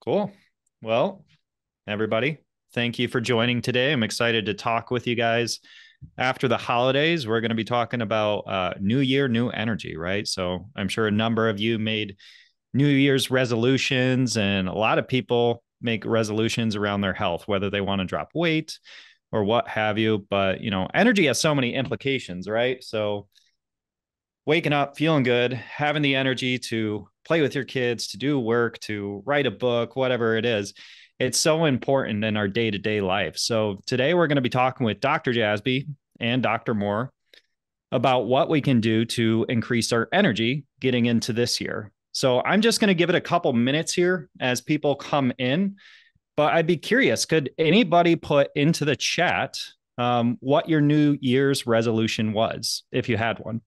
Cool. Well, everybody, thank you for joining today. I'm excited to talk with you guys. After the holidays, we're going to be talking about New Year, new energy, right? So I'm sure a number of you made New Year's resolutions, and a lot of people make resolutions around their health, whether they want to drop weight or what have you. But, energy has so many implications, right? So waking up, feeling good, having the energy to play with your kids, to do work, to write a book, whatever it is. It's so important in our day to day life. So today we're going to be talking with Dr. Jasby and Dr. Mohr about what we can do to increase our energy getting into this year. So I'm just going to give it a couple minutes here as people come in, but I'd be curious, could anybody put into the chat what your New Year's resolution was, if you had one?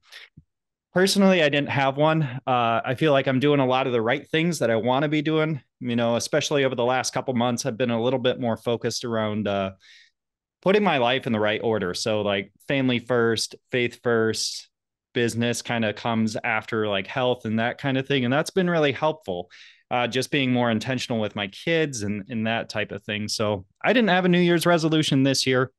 Personally, I didn't have one. I feel like I'm doing a lot of the right things that I want to be doing. Especially over the last couple months, I've been a little bit more focused around putting my life in the right order. So, like family first, faith first, business kind of comes after like health and that kind of thing, and that's been really helpful. Just being more intentional with my kids and that type of thing. So, I didn't have a New Year's resolution this year.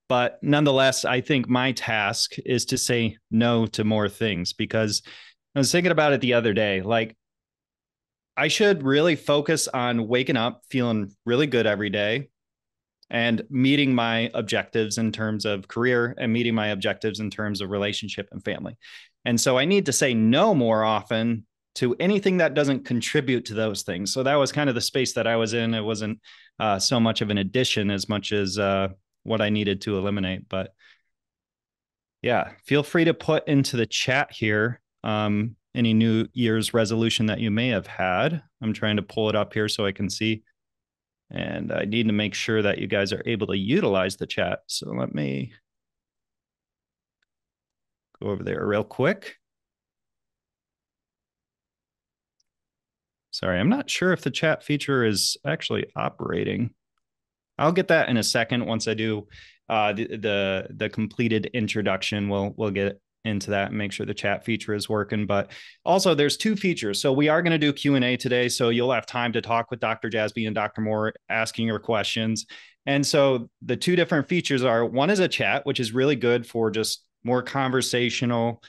But nonetheless, I think my task is to say no to more things, because I was thinking about it the other day. Like, I should really focus on waking up feeling really good every day and meeting my objectives in terms of career and meeting my objectives in terms of relationship and family. And so I need to say no more often to anything that doesn't contribute to those things. So that was kind of the space that I was in. It wasn't so much of an addition as much as what I needed to eliminate. But yeah, feel free to put into the chat here any New Year's resolution that you may have had. I'm trying to pull it up here so I can see. And I need to make sure that you guys are able to utilize the chat. So let me go over there real quick. Sorry, I'm not sure if the chat feature is actually operating. I'll get that in a second once I do the completed introduction. We'll get into that and make sure the chat feature is working. But also, there's two features. So we are going to do Q&A today. So you'll have time to talk with Dr. Jasby and Dr. Mohr, asking your questions. And so the two different features are, one is a chat, which is really good for just more conversational.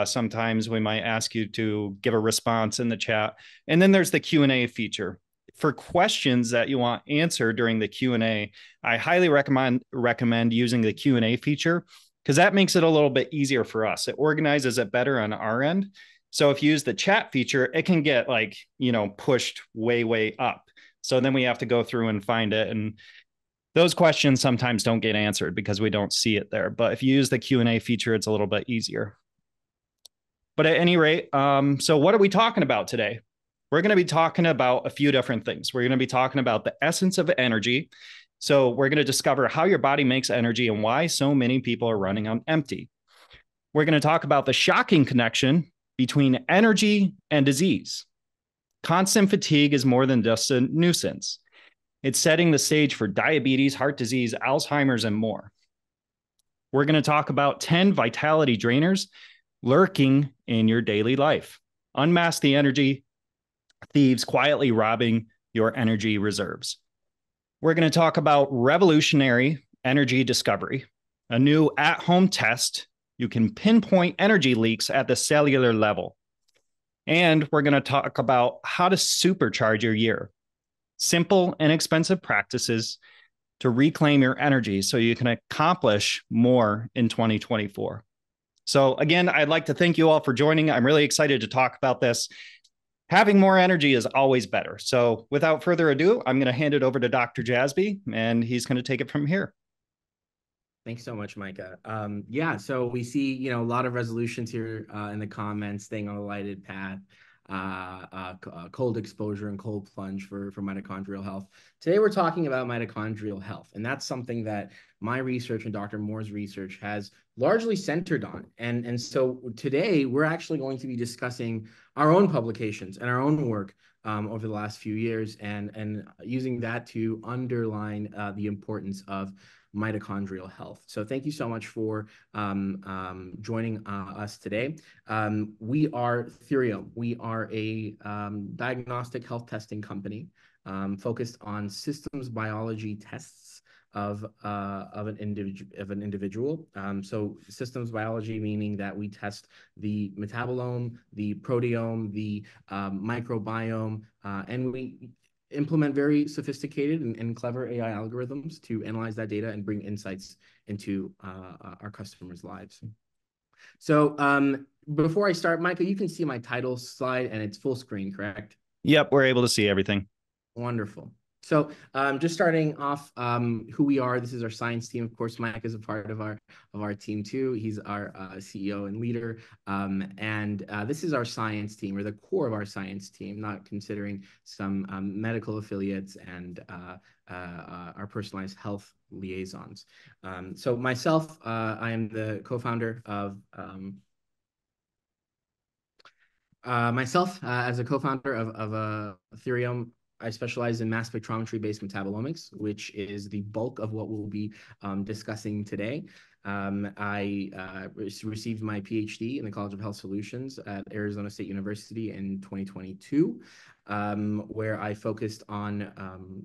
Sometimes we might ask you to give a response in the chat. And then there's the Q&A feature. For questions that you want answered during the Q&A, I highly recommend using the Q&A feature, because that makes it a little bit easier for us. It organizes it better on our end. So if you use the chat feature, it can get pushed way up. So then we have to go through and find it. And those questions sometimes don't get answered because we don't see it there. But if you use the Q&A feature, it's a little bit easier. But at any rate, so what are we talking about today? We're going to be talking about a few different things. We're going to be talking about the essence of energy. So we're going to discover how your body makes energy and why so many people are running on empty. We're going to talk about the shocking connection between energy and disease. Constant fatigue is more than just a nuisance. It's setting the stage for diabetes, heart disease, Alzheimer's, and more. We're going to talk about 10 vitality drainers lurking in your daily life. Unmask the energy thieves quietly robbing your energy reserves. We're going to talk about revolutionary energy discovery, a new at-home test. You can pinpoint energy leaks at the cellular level. And we're going to talk about how to supercharge your year. Simple, inexpensive practices to reclaim your energy so you can accomplish more in 2024. So again, I'd like to thank you all for joining. I'm really excited to talk about this. Having more energy is always better. So without further ado, I'm going to hand it over to Dr. Jasby, and he's going to take it from here. Thanks so much, Micah. Yeah, so we see, a lot of resolutions here in the comments, staying on the lighted path, cold exposure and cold plunge for mitochondrial health. Today, we're talking about mitochondrial health, and that's something that my research and Dr. Mohr's research has largely centered on. And so today, we're actually going to be discussing our own publications and our own work over the last few years, and using that to underline the importance of mitochondrial health. So thank you so much for joining us today. We are Theriome. We are a diagnostic health testing company focused on systems biology tests of an individual. So systems biology meaning that we test the metabolome, the proteome, the microbiome, and we implement very sophisticated and clever AI algorithms to analyze that data and bring insights into our customers' lives. So before I start, Micah, you can see my title slide and it's full screen, correct? Yep, we're able to see everything. Wonderful. So just starting off who we are, this is our science team. Of course, Mike is a part of our team too. He's our CEO and leader. And this is our science team, or the core of our science team, not considering some medical affiliates and our personalized health liaisons. So myself, I am the co-founder of as a co-founder of Theriome. I specialize in mass spectrometry-based metabolomics, which is the bulk of what we'll be discussing today. I received my PhD in the College of Health Solutions at Arizona State University in 2022, where I focused on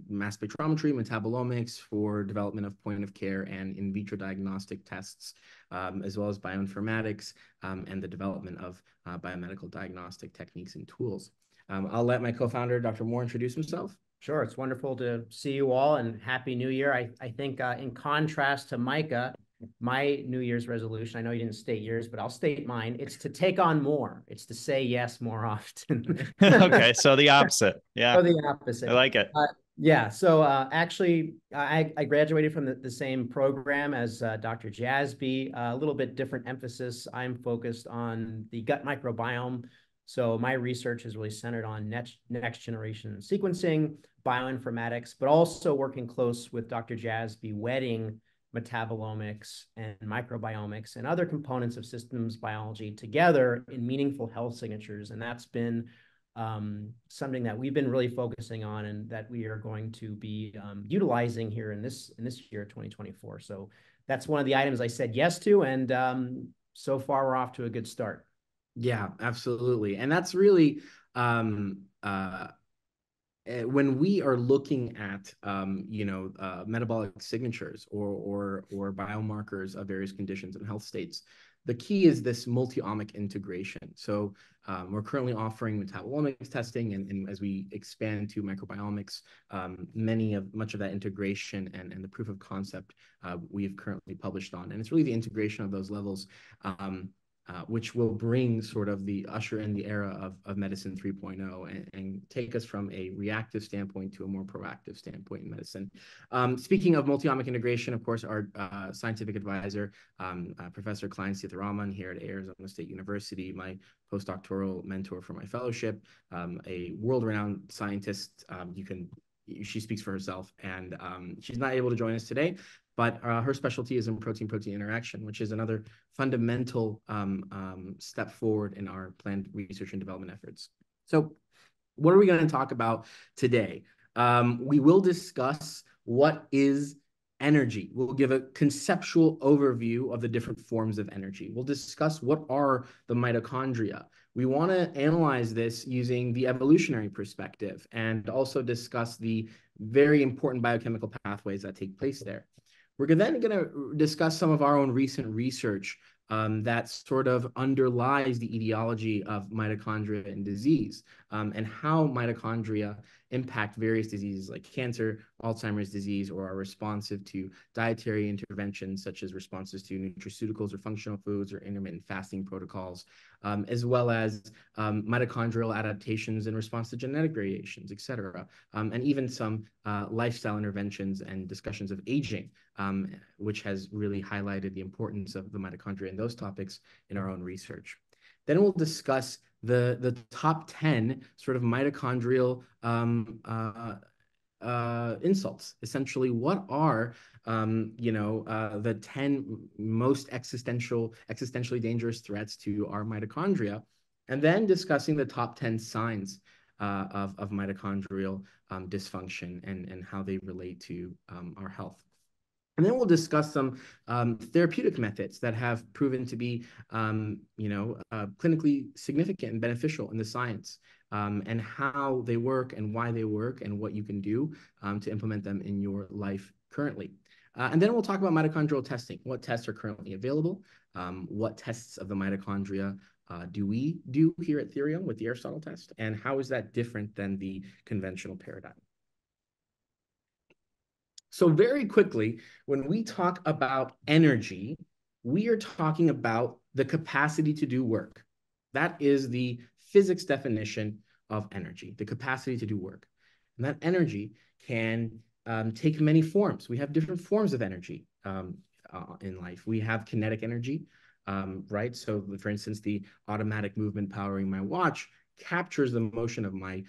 mass spectrometry, metabolomics for development of point-of-care and in vitro diagnostic tests, as well as bioinformatics and the development of biomedical diagnostic techniques and tools. I'll let my co-founder, Dr. Mohr, introduce himself. Sure. It's wonderful to see you all and Happy New Year. I think in contrast to Micah, my New Year's resolution, I know you didn't state yours, but I'll state mine. It's to take on more. It's to say yes more often. Okay, so the opposite. Yeah. So the opposite. I like it. Yeah. So actually, I graduated from the same program as Dr. Jasbi, a little bit different emphasis. I'm focused on the gut microbiome. So my research is really centered on next generation sequencing, bioinformatics, but also working close with Dr. Jasbi, wedding metabolomics and microbiomics and other components of systems biology together in meaningful health signatures. And that's been something that we've been really focusing on and that we are going to be utilizing here in this year, 2024. So that's one of the items I said yes to, and so far we're off to a good start. Yeah, absolutely. And that's really when we are looking at metabolic signatures or biomarkers of various conditions and health states, the key is this multi-omic integration. So we're currently offering metabolomics testing, and as we expand to microbiomics, much of that integration and the proof of concept we've currently published on. And it's really the integration of those levels which will bring sort of the usher in the era of medicine 3.0 and take us from a reactive standpoint to a more proactive standpoint in medicine. Speaking of multi-omic integration, of course, our scientific advisor, Professor Klein Sitharaman here at Arizona State University, my postdoctoral mentor for my fellowship, a world-renowned scientist. She speaks for herself, and she's not able to join us today, but her specialty is in protein-protein interaction, which is another fundamental step forward in our planned research and development efforts. So what are we going to talk about today? We will discuss what is energy. We'll give a conceptual overview of the different forms of energy. We'll discuss what are the mitochondria. We want to analyze this using the evolutionary perspective and also discuss the very important biochemical pathways that take place there. We're then going to discuss some of our own recent research that sort of underlies the etiology of mitochondria and disease and how mitochondria impact various diseases like cancer, Alzheimer's disease, or are responsive to dietary interventions such as responses to nutraceuticals or functional foods or intermittent fasting protocols, as well as mitochondrial adaptations in response to genetic variations, et cetera, and even some lifestyle interventions and discussions of aging, which has really highlighted the importance of the mitochondria and those topics in our own research. Then we'll discuss the top 10 sort of mitochondrial insults. Essentially, what are the 10 most existentially dangerous threats to our mitochondria, and then discussing the top 10 signs of mitochondrial dysfunction and how they relate to our health. And then we'll discuss some therapeutic methods that have proven to be, clinically significant and beneficial in the science, and how they work and why they work and what you can do to implement them in your life currently. And then we'll talk about mitochondrial testing. What tests are currently available? What tests of the mitochondria do we do here at Theriome with the Aristotle test? And how is that different than the conventional paradigm? So very quickly, when we talk about energy, we are talking about the capacity to do work. That is the physics definition of energy, the capacity to do work. And that energy can take many forms. We have different forms of energy in life. We have kinetic energy, right? So for instance, the automatic movement powering my watch captures the motion of my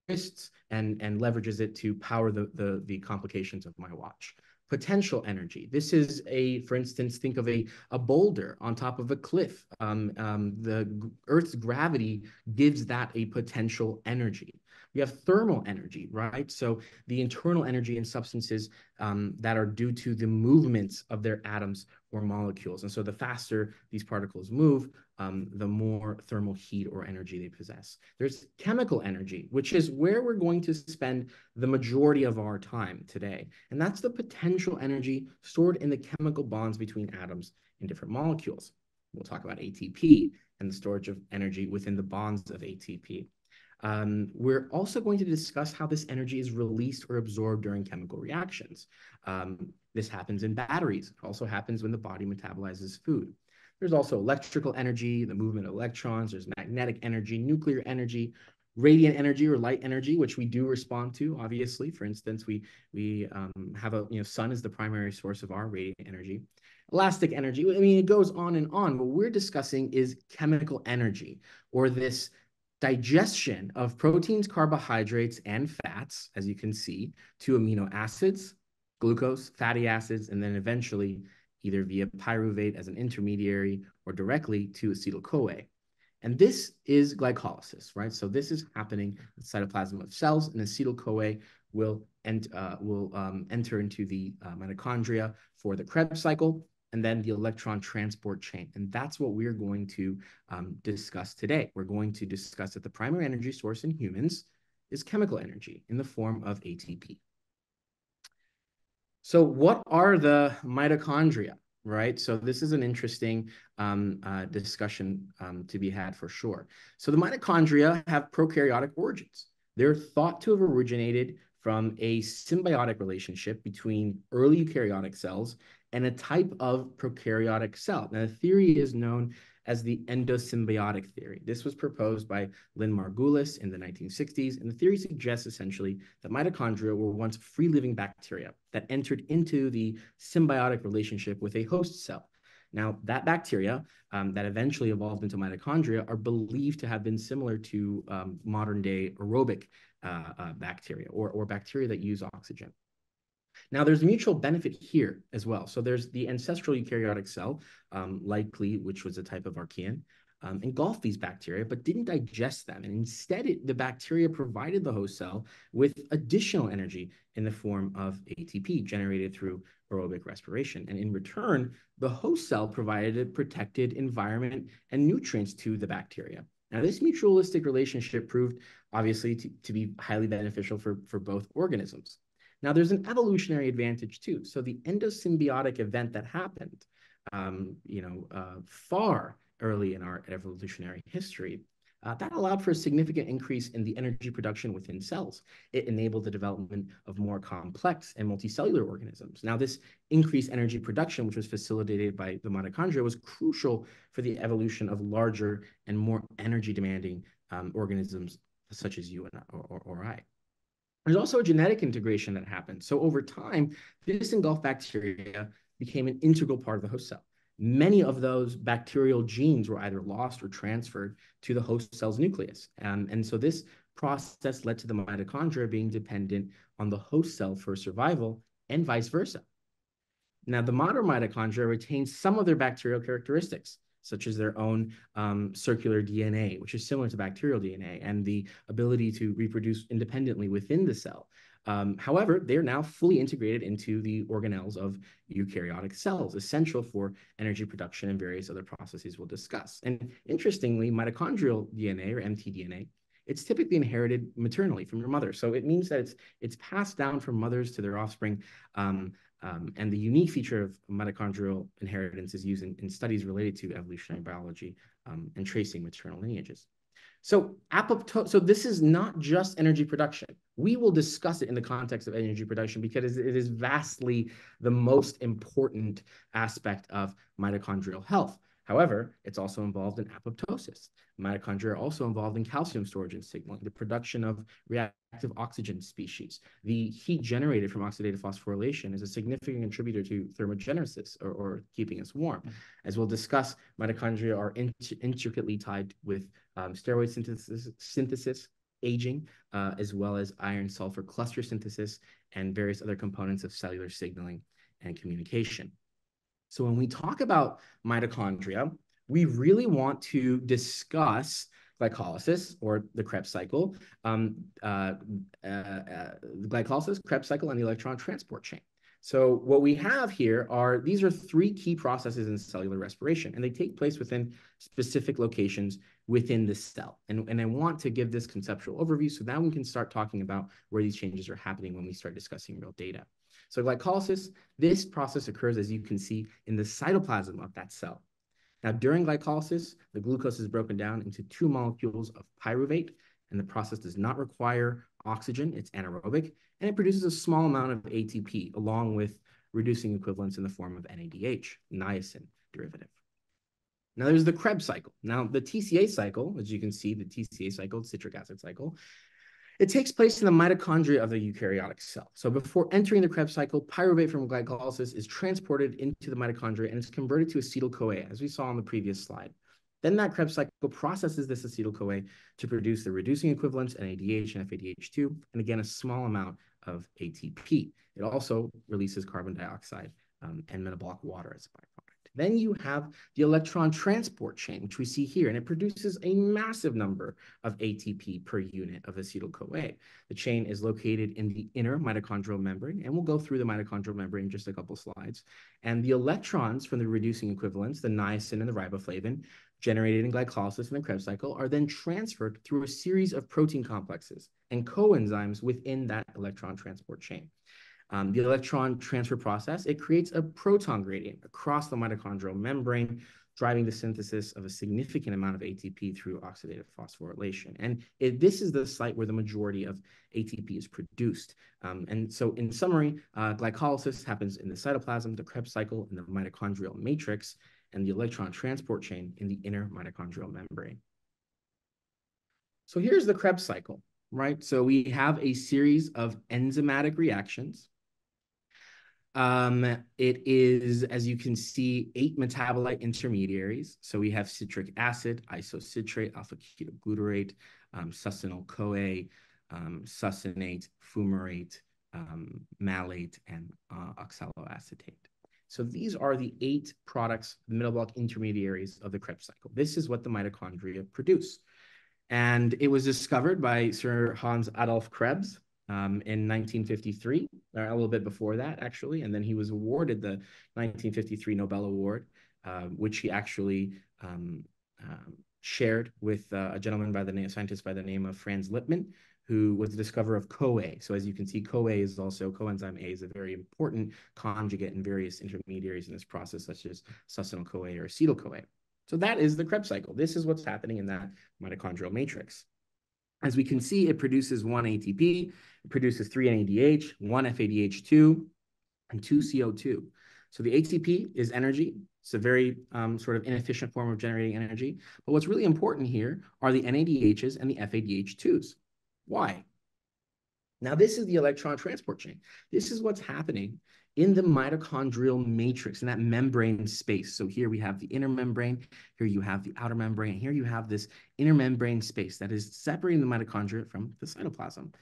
wrists and leverages it to power the complications of my watch. Potential energy. This is for instance, think of a boulder on top of a cliff. The Earth's gravity gives that a potential energy. We have thermal energy, right? So the internal energy in substances that are due to the movements of their atoms or molecules. And so the faster these particles move, the more thermal heat or energy they possess. There's chemical energy, which is where we're going to spend the majority of our time today. And that's the potential energy stored in the chemical bonds between atoms in different molecules. We'll talk about ATP and the storage of energy within the bonds of ATP. We're also going to discuss how this energy is released or absorbed during chemical reactions. This happens in batteries. It also happens when the body metabolizes food. There's also electrical energy, the movement of electrons. There's magnetic energy, nuclear energy, radiant energy or light energy, which we do respond to, obviously. For instance, we have sun is the primary source of our radiant energy. Elastic energy, I mean, it goes on and on. What we're discussing is chemical energy, or this digestion of proteins, carbohydrates, and fats, as you can see, to amino acids, glucose, fatty acids, and then eventually either via pyruvate as an intermediary or directly to acetyl-CoA. And this is glycolysis, right? So this is happening in the cytoplasm of cells, and acetyl-CoA will enter into the mitochondria for the Krebs cycle, and then the electron transport chain. And that's what we're going to discuss today. We're going to discuss that the primary energy source in humans is chemical energy in the form of ATP. So what are the mitochondria, right? So this is an interesting discussion to be had for sure. So the mitochondria have prokaryotic origins. They're thought to have originated from a symbiotic relationship between early eukaryotic cells and a type of prokaryotic cell. Now, the theory is known as the endosymbiotic theory. This was proposed by Lynn Margulis in the 1960s, and the theory suggests essentially that mitochondria were once free-living bacteria that entered into the symbiotic relationship with a host cell. Now, that bacteria that eventually evolved into mitochondria are believed to have been similar to modern-day aerobic bacteria or bacteria that use oxygen. Now, there's mutual benefit here as well. So there's the ancestral eukaryotic cell, likely, which was a type of archaean, engulfed these bacteria, but didn't digest them. And instead, the bacteria provided the host cell with additional energy in the form of ATP generated through aerobic respiration. And in return, the host cell provided a protected environment and nutrients to the bacteria. Now, this mutualistic relationship proved, obviously, to be highly beneficial for both organisms. Now, there's an evolutionary advantage too. So the endosymbiotic event that happened, far early in our evolutionary history, that allowed for a significant increase in the energy production within cells. It enabled the development of more complex and multicellular organisms. Now, this increased energy production, which was facilitated by the mitochondria, was crucial for the evolution of larger and more energy-demanding organisms, such as you and or I. There's also a genetic integration that happened. So over time, this engulfed bacteria became an integral part of the host cell. Many of those bacterial genes were either lost or transferred to the host cell's nucleus. And so this process led to the mitochondria being dependent on the host cell for survival and vice versa. Now, the modern mitochondria retain some of their bacterial characteristics, such as their own circular DNA, which is similar to bacterial DNA, and the ability to reproduce independently within the cell. However, they're now fully integrated into the organelles of eukaryotic cells, essential for energy production and various other processes we'll discuss. And interestingly, mitochondrial DNA, or mtDNA, it's typically inherited maternally from your mother. So it means that it's passed down from mothers to their offspring. And the unique feature of mitochondrial inheritance is used in studies related to evolutionary biology and tracing maternal lineages. So this is not just energy production. We will discuss it in the context of energy production because it is vastly the most important aspect of mitochondrial health. However, it's also involved in apoptosis. Mitochondria are also involved in calcium storage and signaling, the production of reactive oxygen species. The heat generated from oxidative phosphorylation is a significant contributor to thermogenesis, or keeping us warm. As we'll discuss, mitochondria are intricately tied with steroid synthesis, aging, as well as iron-sulfur cluster synthesis and various other components of cellular signaling and communication. So when we talk about mitochondria, we really want to discuss glycolysis, or the Krebs cycle, the glycolysis, Krebs cycle, and the electron transport chain. So what we have here these are three key processes in cellular respiration, and they take place within specific locations within the cell. And I want to give this conceptual overview so now we can start talking about where these changes are happening when we start discussing real data. So glycolysis, this process occurs, as you can see, in the cytoplasm of that cell. Now, during glycolysis, the glucose is broken down into two molecules of pyruvate, and the process does not require oxygen. It's anaerobic, and it produces a small amount of ATP, along with reducing equivalents in the form of NADH, niacin derivative. Now, there's the Krebs cycle. Now, the TCA cycle, as you can see, the TCA cycle, citric acid cycle, it takes place in the mitochondria of the eukaryotic cell. So before entering the Krebs cycle, pyruvate from glycolysis is transported into the mitochondria and is converted to acetyl-CoA, as we saw on the previous slide. Then that Krebs cycle processes this acetyl-CoA to produce the reducing equivalents, NADH and FADH2, and again, a small amount of ATP. It also releases carbon dioxide and metabolic water as a byproduct. Then you have the electron transport chain, which we see here, and it produces a massive number of ATP per unit of acetyl-CoA. The chain is located in the inner mitochondrial membrane, and we'll go through the mitochondrial membrane in just a couple slides. And the electrons from the reducing equivalents, the niacin and the riboflavin, generated in glycolysis in the Krebs cycle, are then transferred through a series of protein complexes and coenzymes within that electron transport chain. The electron transfer process, it creates a proton gradient across the mitochondrial membrane, driving the synthesis of a significant amount of ATP through oxidative phosphorylation. And this is the site where the majority of ATP is produced. And so in summary, glycolysis happens in the cytoplasm, the Krebs cycle in the mitochondrial matrix, and the electron transport chain in the inner mitochondrial membrane. So here's the Krebs cycle, right? So we have a series of enzymatic reactions. It is, as you can see, 8 metabolite intermediaries. So we have citric acid, isocitrate, alpha-ketoglutarate, succinyl-CoA, succinate, fumarate, malate, and oxaloacetate. So these are the 8 products, the metabolic intermediaries of the Krebs cycle. This is what the mitochondria produce. And it was discovered by Sir Hans Adolf Krebs in 1953, or a little bit before that, actually. And then he was awarded the 1953 Nobel Award, which he actually shared with a scientist by the name of Franz Lippmann, who was the discoverer of CoA. So as you can see, CoA is also, coenzyme A is a very important conjugate in various intermediaries in this process, such as succinyl-CoA or acetyl-CoA. So that is the Krebs cycle. This is what's happening in that mitochondrial matrix. As we can see, it produces 1 ATP, it produces 3 NADH, 1 FADH2, and 2 CO2. So the ATP is energy. It's a very sort of inefficient form of generating energy. But what's really important here are the NADHs and the FADH2s. Why? Now, this is the electron transport chain. This is what's happening in the mitochondrial matrix, in that membrane space. So here we have the inner membrane, here you have the outer membrane, and here you have this inner membrane space that is separating the mitochondria from the cytoplasm.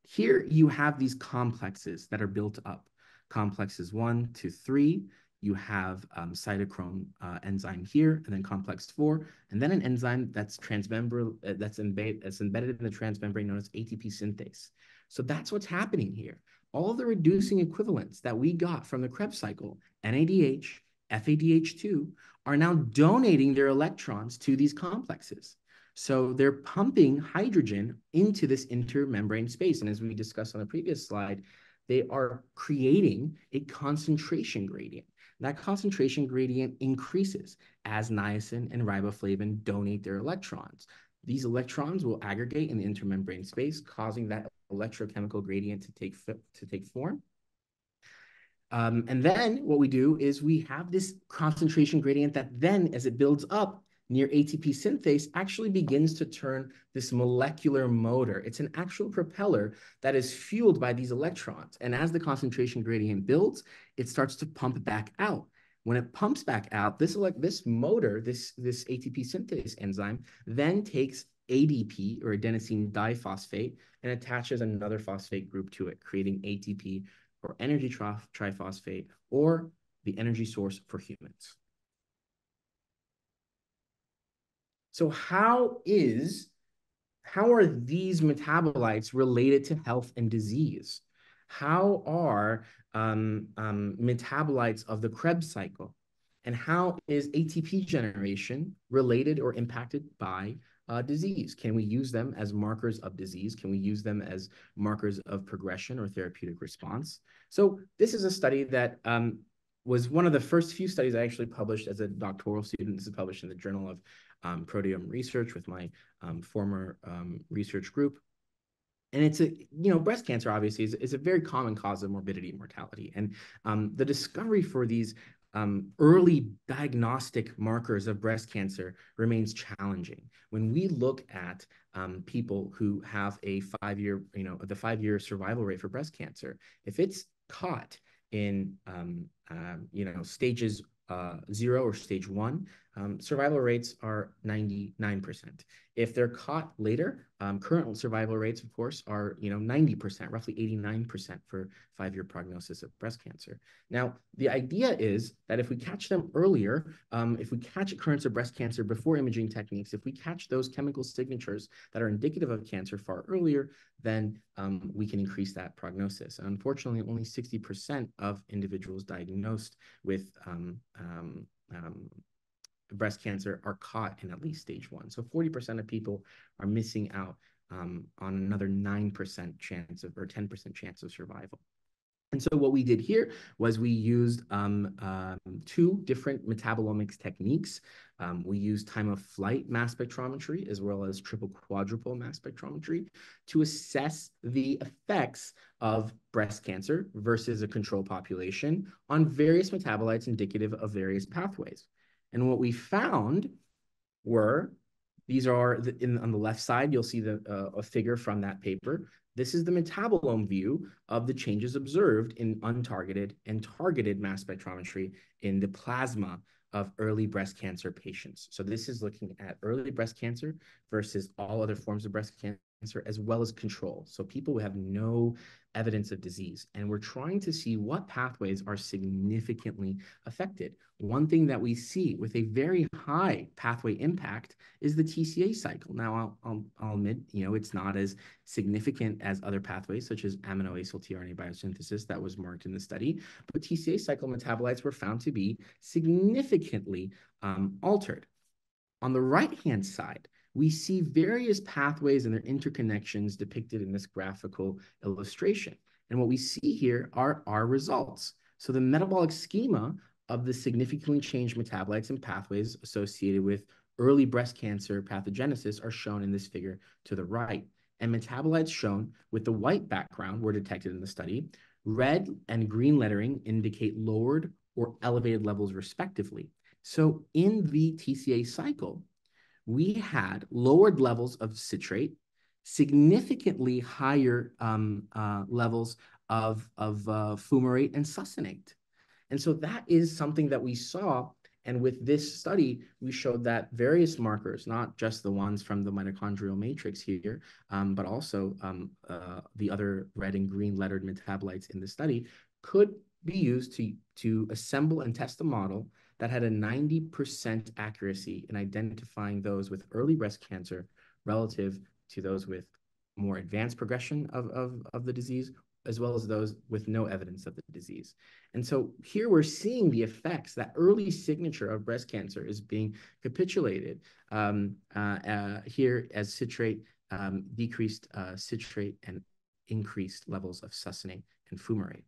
Here you have these complexes that are built up. Complexes 1 to 3, you have cytochrome enzyme here, and then complex 4, and then an enzyme that's that's embedded in the transmembrane known as ATP synthase. So that's what's happening here. All the reducing equivalents that we got from the Krebs cycle, NADH, FADH2, are now donating their electrons to these complexes. So they're pumping hydrogen into this intermembrane space. And as we discussed on the previous slide, they are creating a concentration gradient. That concentration gradient increases as niacin and riboflavin donate their electrons. These electrons will aggregate in the intermembrane space, causing that electrochemical gradient to take form. And then what we do is we have this concentration gradient that then, as it builds up near ATP synthase, actually begins to turn this molecular motor. It's an actual propeller that is fueled by these electrons. And as the concentration gradient builds, it starts to pump back out. When it pumps back out, this motor, this ATP synthase enzyme, then takes ADP, or adenosine diphosphate, and attaches another phosphate group to it, creating ATP, or energy triphosphate, or the energy source for humans. So how are these metabolites related to health and disease? How are metabolites of the Krebs cycle? And how is ATP generation related or impacted by disease? Can we use them as markers of disease? Can we use them as markers of progression or therapeutic response? So this is a study that was one of the first few studies I actually published as a doctoral student. This is published in the Journal of Proteome Research with my former research group. And it's breast cancer obviously is a very common cause of morbidity and mortality. And the discovery for these early diagnostic markers of breast cancer remains challenging. When we look at people who have a 5-year survival rate for breast cancer, if it's caught in stages 0 or stage 1, survival rates are 99%. If they're caught later, current survival rates, of course, are 90%, roughly 89% for 5-year prognosis of breast cancer. Now, the idea is that if we catch them earlier, if we catch occurrence of breast cancer before imaging techniques, if we catch those chemical signatures that are indicative of cancer far earlier, then we can increase that prognosis. And unfortunately, only 60% of individuals diagnosed with breast cancer are caught in at least stage 1. So 40% of people are missing out on another 9% chance or 10% chance of survival. And so what we did here was we used 2 different metabolomics techniques. We used time of flight mass spectrometry as well as triple quadruple mass spectrometry to assess the effects of breast cancer versus a control population on various metabolites indicative of various pathways. And what we found were, these are, on the left side, you'll see a figure from that paper. This is the metabolome view of the changes observed in untargeted and targeted mass spectrometry in the plasma of early breast cancer patients. So this is looking at early breast cancer versus all other forms of breast cancer, as well as control. So people who have no evidence of disease. And we're trying to see what pathways are significantly affected. One thing that we see with a very high pathway impact is the TCA cycle. Now, I'll admit, it's not as significant as other pathways, such as amino-acyl tRNA biosynthesis that was marked in the study, but TCA cycle metabolites were found to be significantly altered. On the right-hand side, we see various pathways and their interconnections depicted in this graphical illustration. And what we see here are our results. So the metabolic schema of the significantly changed metabolites and pathways associated with early breast cancer pathogenesis are shown in this figure to the right. And metabolites shown with the white background were detected in the study. Red and green lettering indicate lowered or elevated levels respectively. So in the TCA cycle, we had lowered levels of citrate, significantly higher levels of fumarate and succinate. And so that is something that we saw. And with this study, we showed that various markers, not just the ones from the mitochondrial matrix here, but also the other red and green lettered metabolites in the study, could be used to assemble and test a model that had a 90% accuracy in identifying those with early breast cancer relative to those with more advanced progression of the disease, as well as those with no evidence of the disease. And so here we're seeing the effects. That early signature of breast cancer is being capitulated here as citrate, decreased citrate and increased levels of succinate and fumarate.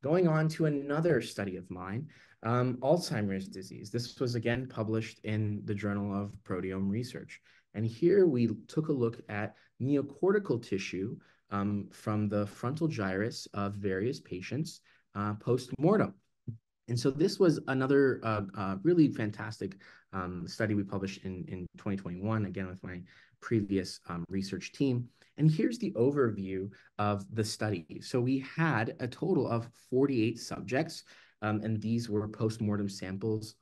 Going on to another study of mine, Alzheimer's disease. This was again published in the Journal of Proteome Research. And here we took a look at neocortical tissue from the frontal gyrus of various patients post-mortem. And so this was another really fantastic study we published in 2021, again with my previous research team. And here's the overview of the study. So we had a total of 48 subjects, and these were post-mortem samples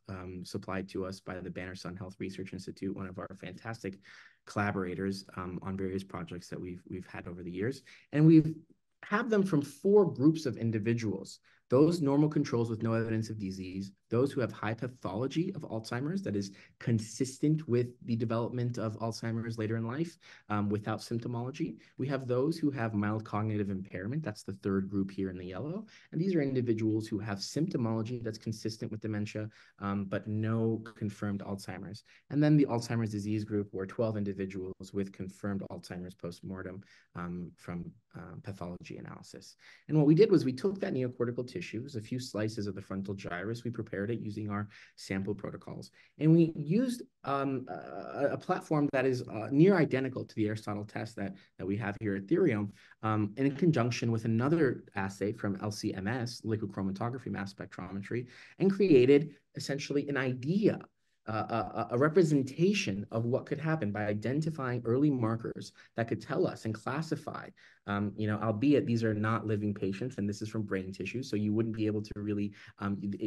supplied to us by the Banner-Sun Health Research Institute, one of our fantastic collaborators on various projects that we've had over the years. And we've have them from 4 groups of individuals: those normal controls with no evidence of disease, those who have high pathology of Alzheimer's that is consistent with the development of Alzheimer's later in life without symptomology. We have those who have mild cognitive impairment. That's the 3rd group here in the yellow. And these are individuals who have symptomology that's consistent with dementia, but no confirmed Alzheimer's. And then the Alzheimer's disease group were 12 individuals with confirmed Alzheimer's postmortem from pathology analysis. And what we did was we took that neocortical tissue, a few slices of the frontal gyrus. We prepared it using our sample protocols. And we used a platform that is near identical to the Aristotle test that we have here at Theriome, in conjunction with another assay from LC-MS, liquid chromatography mass spectrometry, and created essentially an idea, a representation of what could happen by identifying early markers that could tell us and classify, albeit these are not living patients, and this is from brain tissue, so you wouldn't be able to really,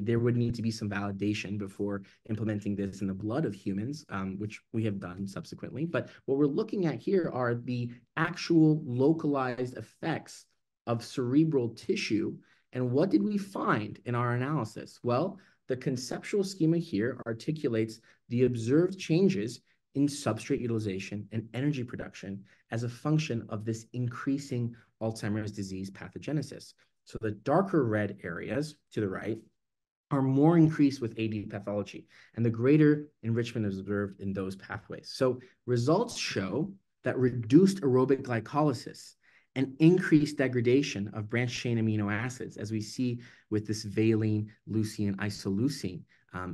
there would need to be some validation before implementing this in the blood of humans, which we have done subsequently. But what we're looking at here are the actual localized effects of cerebral tissue. And what did we find in our analysis? Well, the conceptual schema here articulates the observed changes in substrate utilization and energy production as a function of this increasing Alzheimer's disease pathogenesis. So the darker red areas to the right are more increased with AD pathology, and the greater enrichment is observed in those pathways. So results show that reduced aerobic glycolysis and increased degradation of branched-chain amino acids, as we see with this valine, leucine, isoleucine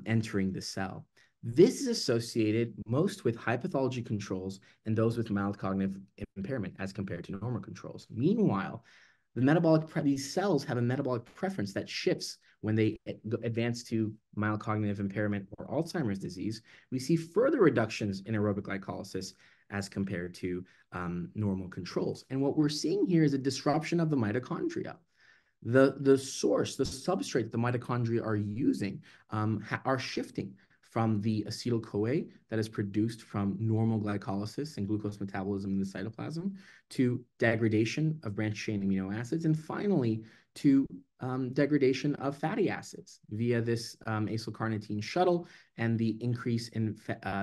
entering the cell. This is associated most with high pathology controls and those with mild cognitive impairment as compared to normal controls. Meanwhile, these cells have a metabolic preference that shifts when they advance to mild cognitive impairment or Alzheimer's disease. We see further reductions in aerobic glycolysis as compared to normal controls. And what we're seeing here is a disruption of the mitochondria. The source, the substrate the mitochondria are using are shifting from the acetyl-CoA that is produced from normal glycolysis and glucose metabolism in the cytoplasm to degradation of branched-chain amino acids, and finally to degradation of fatty acids via this acylcarnitine shuttle and the increase in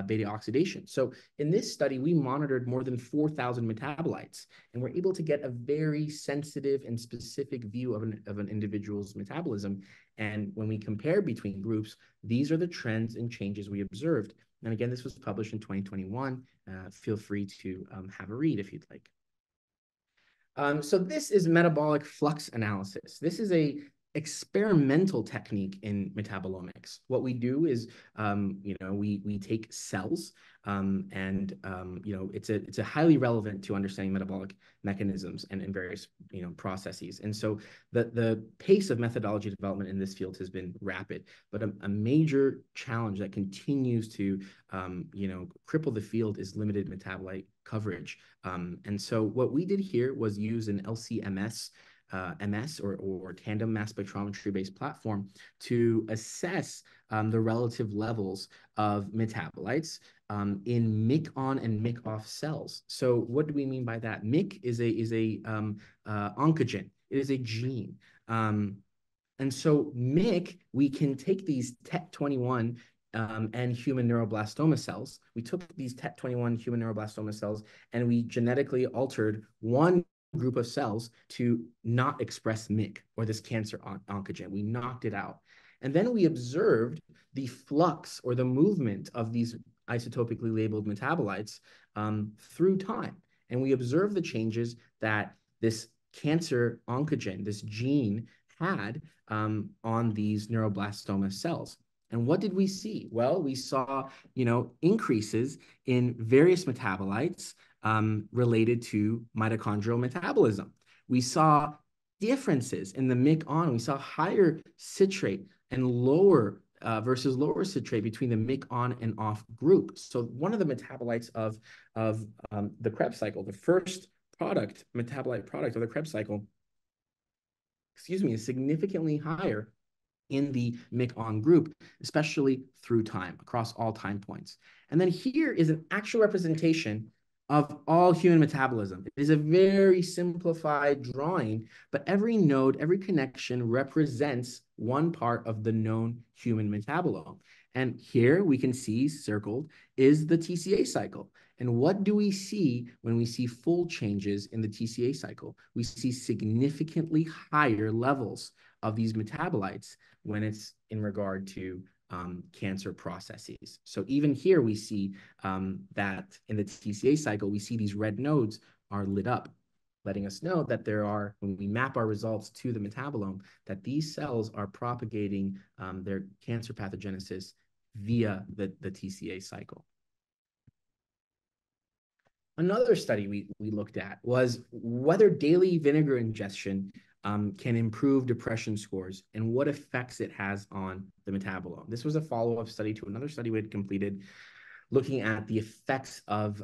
beta oxidation. So in this study, we monitored more than 4,000 metabolites, and we're able to get a very sensitive and specific view of an individual's metabolism. And when we compare between groups, these are the trends and changes we observed. And again, this was published in 2021. Feel free to have a read if you'd like. So this is metabolic flux analysis. This is a experimental technique in metabolomics. What we do is, we take cells, it's a highly relevant to understanding metabolic mechanisms and various, processes. And so the pace of methodology development in this field has been rapid, but a major challenge that continues to, cripple the field is limited metabolite coverage. And so what we did here was use an LC-MS or tandem mass spectrometry-based platform to assess the relative levels of metabolites in MYC-on and MYC-off cells. So what do we mean by that? MYC is a oncogene. It is a gene. And And so MYC, we can take these TET21 and human neuroblastoma cells. We took these TET21 human neuroblastoma cells and we genetically altered one group of cells to not express MYC or this cancer oncogene. We knocked it out. And then we observed the flux or the movement of these isotopically labeled metabolites through time. And we observed the changes that this cancer oncogene, this gene, had on these neuroblastoma cells. And what did we see? Well, we saw, increases in various metabolites related to mitochondrial metabolism. We saw differences in the MYC-on. We saw higher citrate and lower versus lower citrate between the MYC-on and off group. So one of the metabolites of the Krebs cycle, the first metabolite product of the Krebs cycle, is significantly higher in the MYC-on group, especially through time, across all time points. And then here is an actual representation of all human metabolism. It is a very simplified drawing, but every node, every connection represents one part of the known human metabolome. And here we can see circled is the TCA cycle. And what do we see when we see full changes in the TCA cycle? We see significantly higher levels of these metabolites when it's in regard to cancer processes. So even here we see that in the TCA cycle, we see these red nodes are lit up, letting us know that when we map our results to the metabolome, that these cells are propagating their cancer pathogenesis via the TCA cycle. Another study we looked at was whether daily vinegar ingestion can improve depression scores and what effects it has on the metabolome. This was a follow-up study to another study we had completed looking at the effects of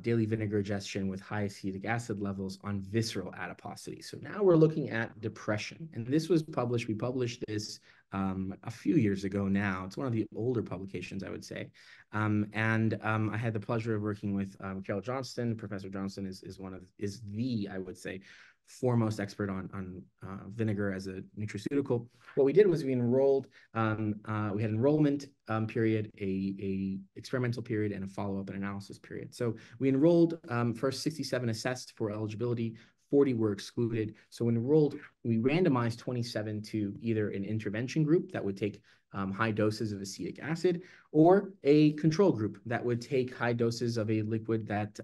daily vinegar ingestion with high acetic acid levels on visceral adiposity. So now we're looking at depression. And this was published, we published this a few years ago now. It's one of the older publications, I would say. I had the pleasure of working with Carol Johnston. Professor Johnston is the, I would say, foremost expert on vinegar as a nutraceutical. What we did was we enrolled, we had an enrollment period, a experimental period, and a follow-up and analysis period. So we enrolled first 67 assessed for eligibility, 40 were excluded. So when enrolled, we randomized 27 to either an intervention group that would take high doses of acetic acid, or a control group that would take high doses of a liquid that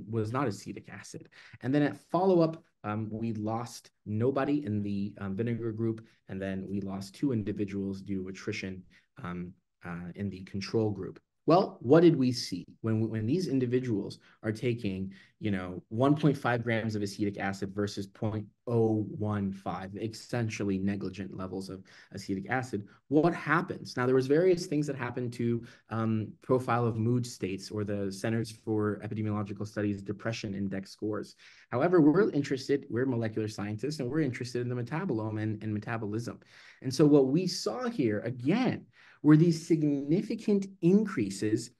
was not acetic acid. And then at follow-up, we lost nobody in the vinegar group, and then we lost 2 individuals due to attrition in the control group. Well, what did we see when these individuals are taking, 1.5 grams of acetic acid versus 0.015, essentially negligent levels of acetic acid? What happens? Now, there was various things that happened to profile of mood states, or the Centers for Epidemiological Studies Depression Index scores. However, we're molecular scientists, and we're interested in the metabolome and metabolism. And so what we saw here, again, were these significant increases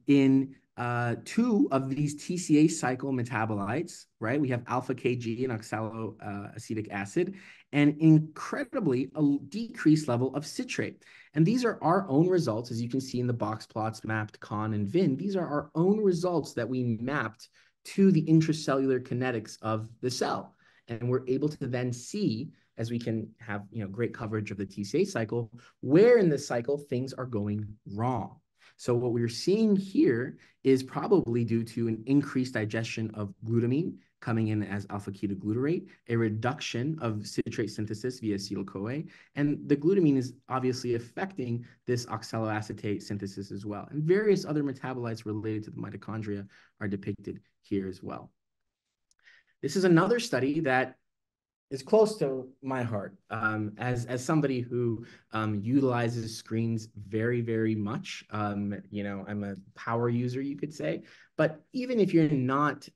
in 2 of these TCA cycle metabolites, right? We have alpha KG and oxaloacetic acid, and incredibly a decreased level of citrate. And these are our own results, as you can see in the box plots mapped con and vin. These are our own results that we mapped to the intracellular kinetics of the cell. And we're able to then see, as we can have great coverage of the TCA cycle, where in the cycle things are going wrong. So what we're seeing here is probably due to an increased digestion of glutamine coming in as alpha-ketoglutarate, a reduction of citrate synthesis via acetyl-CoA, and the glutamine is obviously affecting this oxaloacetate synthesis as well. And various other metabolites related to the mitochondria are depicted here as well. This is another study that is close to my heart as somebody who utilizes screens very, very much. I'm a power user, you could say. But even if you're not,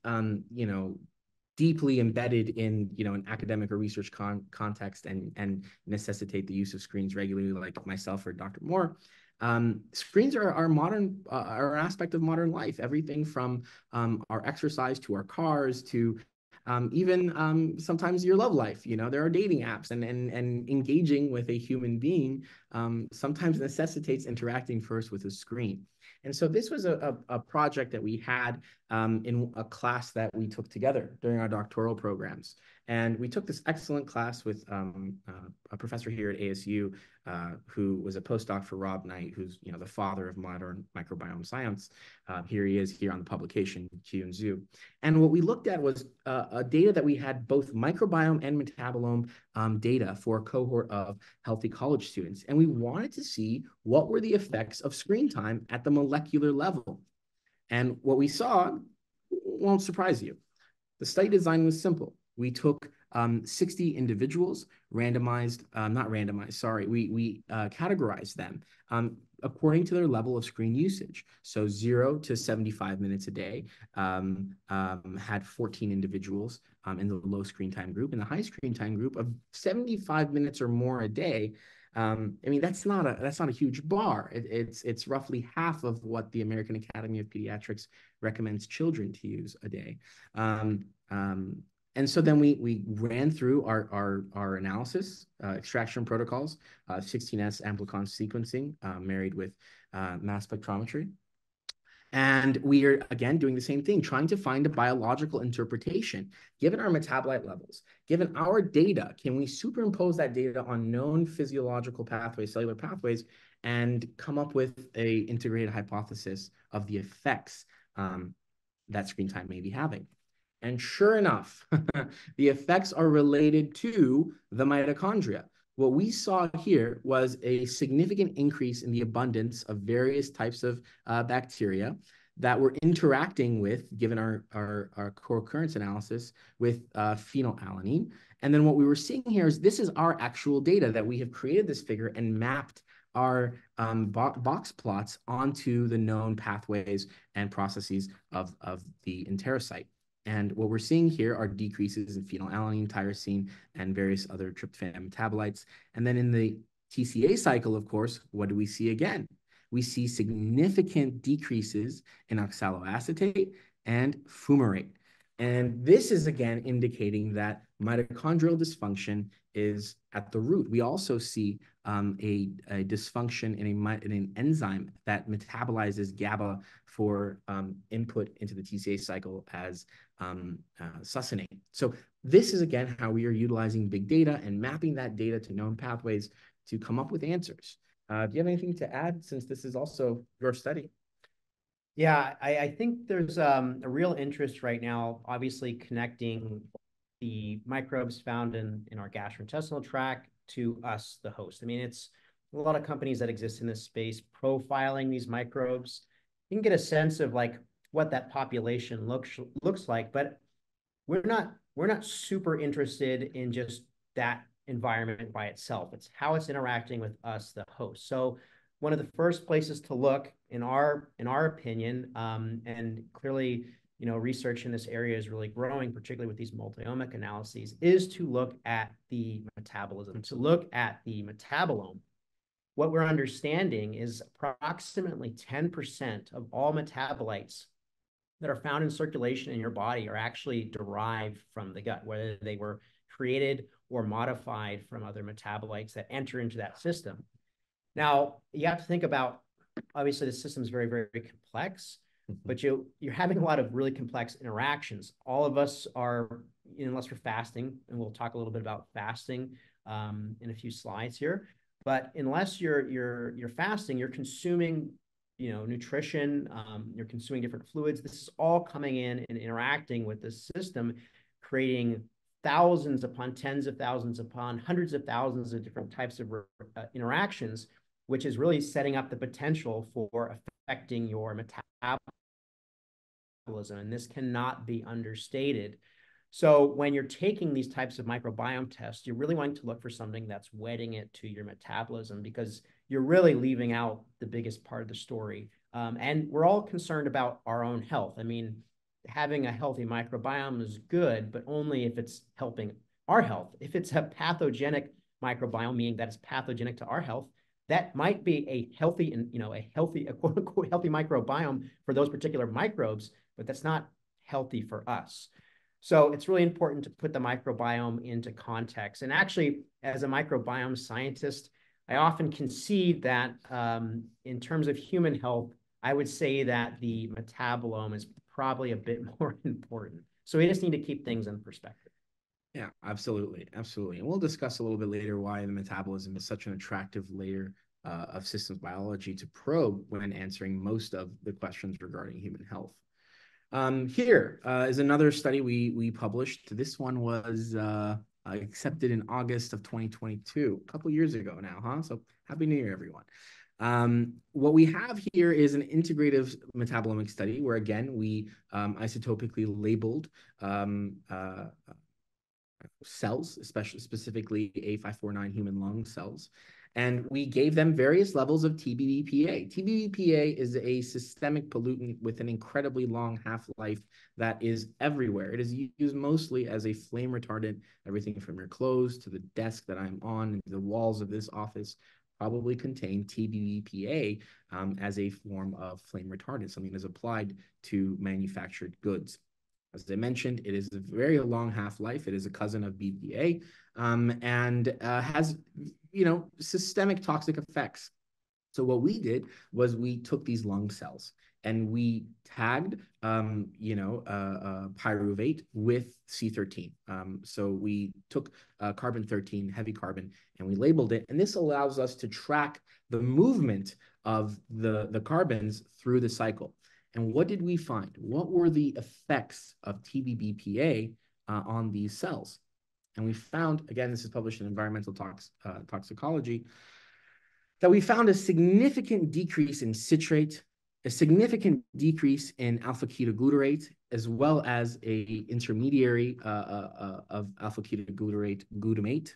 deeply embedded in, an academic or research context and necessitate the use of screens regularly, like myself or Dr. Mohr, screens are modern, are an aspect of modern life. Everything from our exercise to our cars to even sometimes your love life. There are dating apps, and engaging with a human being sometimes necessitates interacting first with a screen. And so this was a project that we had in a class that we took together during our doctoral programs. And we took this excellent class with a professor here at ASU who was a postdoc for Rob Knight, who's the father of modern microbiome science. Here he is here on the publication, Q and Zoo. And what we looked at was data that we had both microbiome and metabolome data for a cohort of healthy college students. And we wanted to see what were the effects of screen time at the molecular level. And what we saw won't surprise you. The study design was simple. We took 60 individuals, randomized, not randomized, sorry, we categorized them according to their level of screen usage. So 0 to 75 minutes a day, had 14 individuals in the low screen time group. In the high screen time group of 75 minutes or more a day, I mean, that's not a huge bar. It's roughly half of what the American Academy of Pediatrics recommends children to use a day. And so then we ran through our analysis, extraction protocols, 16S amplicon sequencing married with mass spectrometry. And we are, again, doing the same thing, trying to find a biological interpretation. Given our metabolite levels, given our data, can we superimpose that data on known physiological pathways, cellular pathways, and come up with an integrated hypothesis of the effects that screen time may be having? And sure enough, the effects are related to the mitochondria. What we saw here was a significant increase in the abundance of various types of bacteria that were interacting with, given our co-occurrence analysis, with phenylalanine. And then what we were seeing here is this is our actual data that we have created this figure and mapped our box plots onto the known pathways and processes of the enterocyte. And what we're seeing here are decreases in phenylalanine, tyrosine, and various other tryptophan metabolites. And then in the TCA cycle, of course, what do we see again? We see significant decreases in oxaloacetate and fumarate. And this is, again, indicating that mitochondrial dysfunction is at the root. We also see a dysfunction in an enzyme that metabolizes GABA for input into the TCA cycle as succinate. So this is, again, how we are utilizing big data and mapping that data to known pathways to come up with answers. Do you have anything to add, since this is also your study? Yeah, I think there's a real interest right now, obviously connecting the microbes found in our gastrointestinal tract to us, the host. I mean, it's a lot of companies that exist in this space profiling these microbes. You can get a sense of like what that population looks like, but we're not super interested in just that environment by itself. It's how it's interacting with us, the host. So one of the first places to look, in our opinion, and clearly, research in this area is really growing, particularly with these multi-omic analyses, is to look at the metabolism, to look at the metabolome. What we're understanding is approximately 10% of all metabolites that are found in circulation in your body are actually derived from the gut, whether they were created or modified from other metabolites that enter into that system. Now, you have to think about, obviously, the system is very, very complex, but you're having a lot of really complex interactions. All of us are, unless we're fasting, and we'll talk a little bit about fasting in a few slides here, but unless you're fasting, you're consuming nutrition, you're consuming different fluids. This is all coming in and interacting with the system, creating thousands upon tens of thousands upon hundreds of thousands of different types of interactions, which is really setting up the potential for affecting your metabolism. And this cannot be understated. So when you're taking these types of microbiome tests, you're really wanting to look for something that's wedding it to your metabolism, because you're really leaving out the biggest part of the story. And we're all concerned about our own health. I mean, having a healthy microbiome is good, but only if it's helping our health. If it's a pathogenic microbiome, meaning that it's pathogenic to our health, that might be a healthy and a quote unquote healthy microbiome for those particular microbes, but that's not healthy for us. So it's really important to put the microbiome into context. And actually, as a microbiome scientist, I often concede that in terms of human health, I would say that the metabolome is probably a bit more important. So we just need to keep things in perspective. Yeah, absolutely. Absolutely. And we'll discuss a little bit later why the metabolism is such an attractive layer of systems biology to probe when answering most of the questions regarding human health. Here is another study we published. This one was accepted in August of 2022, a couple years ago now, huh? So Happy New Year, everyone. What we have here is an integrative metabolomic study where, again, we isotopically labeled cells, especially specifically A549 human lung cells. And we gave them various levels of TBBPA. TBBPA is a systemic pollutant with an incredibly long half-life that is everywhere. It is used mostly as a flame retardant. Everything from your clothes to the desk that I'm on, and the walls of this office probably contain TBBPA as a form of flame retardant, something that is applied to manufactured goods. As I mentioned, it is a very long half-life. It is a cousin of BPA and has, systemic toxic effects. So what we did was we took these lung cells and we tagged, pyruvate with C13. So we took carbon-13, heavy carbon, and we labeled it. And this allows us to track the movement of the carbons through the cycle. And what did we find? What were the effects of TBBPA on these cells? And we found, again, this is published in Environmental Toxicology, that we found a significant decrease in citrate, a significant decrease in alpha-ketoglutarate, as well as a intermediary of alpha-ketoglutarate glutamate,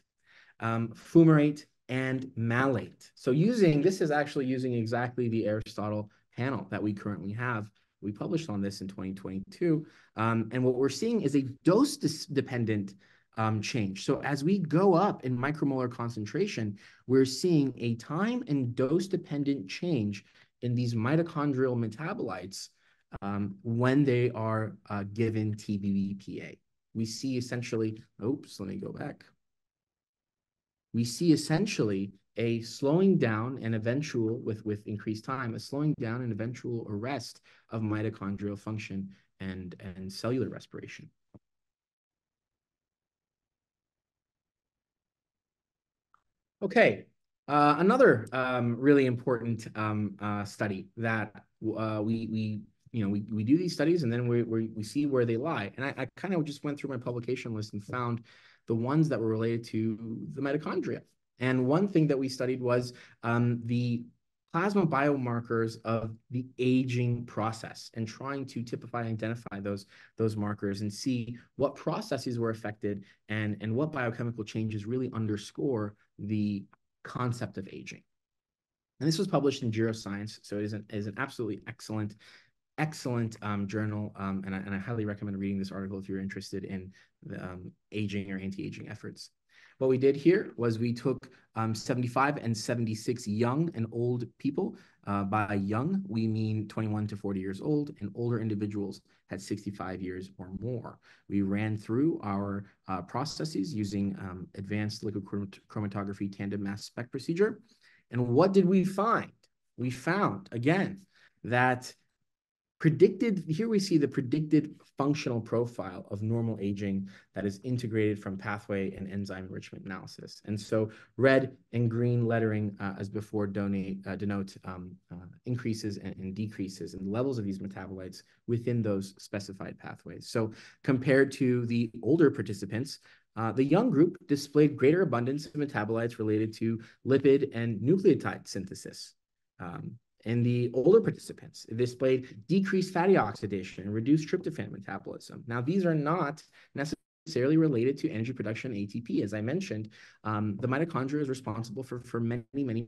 fumarate, and malate. So this is actually using exactly the Aristotle panel that we currently have. We published on this in 2022. And what we're seeing is a dose-dependent change. So as we go up in micromolar concentration, we're seeing a time and dose-dependent change in these mitochondrial metabolites when they are given TBBPA. We see essentially, let me go back. We see essentially a slowing down and eventual, with increased time, a slowing down and eventual arrest of mitochondrial function and cellular respiration. Okay, another really important study that we do these studies and then we see where they lie. And I kind of just went through my publication list and found the ones that were related to the mitochondria. And one thing that we studied was the plasma biomarkers of the aging process and trying to typify and identify those markers and see what processes were affected and what biochemical changes really underscore the concept of aging. And this was published in Neuroscience, so it is an absolutely excellent journal, and I highly recommend reading this article if you're interested in the aging or anti-aging efforts. What we did here was we took 75 and 76 young and old people. By young, we mean 21 to 40 years old, and older individuals had 65 years or more. We ran through our processes using advanced liquid chromatography tandem mass spec procedure. And what did we find? We found, again, that here we see the predicted functional profile of normal aging that is integrated from pathway and enzyme enrichment analysis. And so red and green lettering as before denote increases and decreases in levels of these metabolites within those specified pathways. So compared to the older participants, the young group displayed greater abundance of metabolites related to lipid and nucleotide synthesis. In the older participants, it displayed decreased fatty oxidation and reduced tryptophan metabolism. Now, these are not necessarily related to energy production ATP. As I mentioned, the mitochondria is responsible for many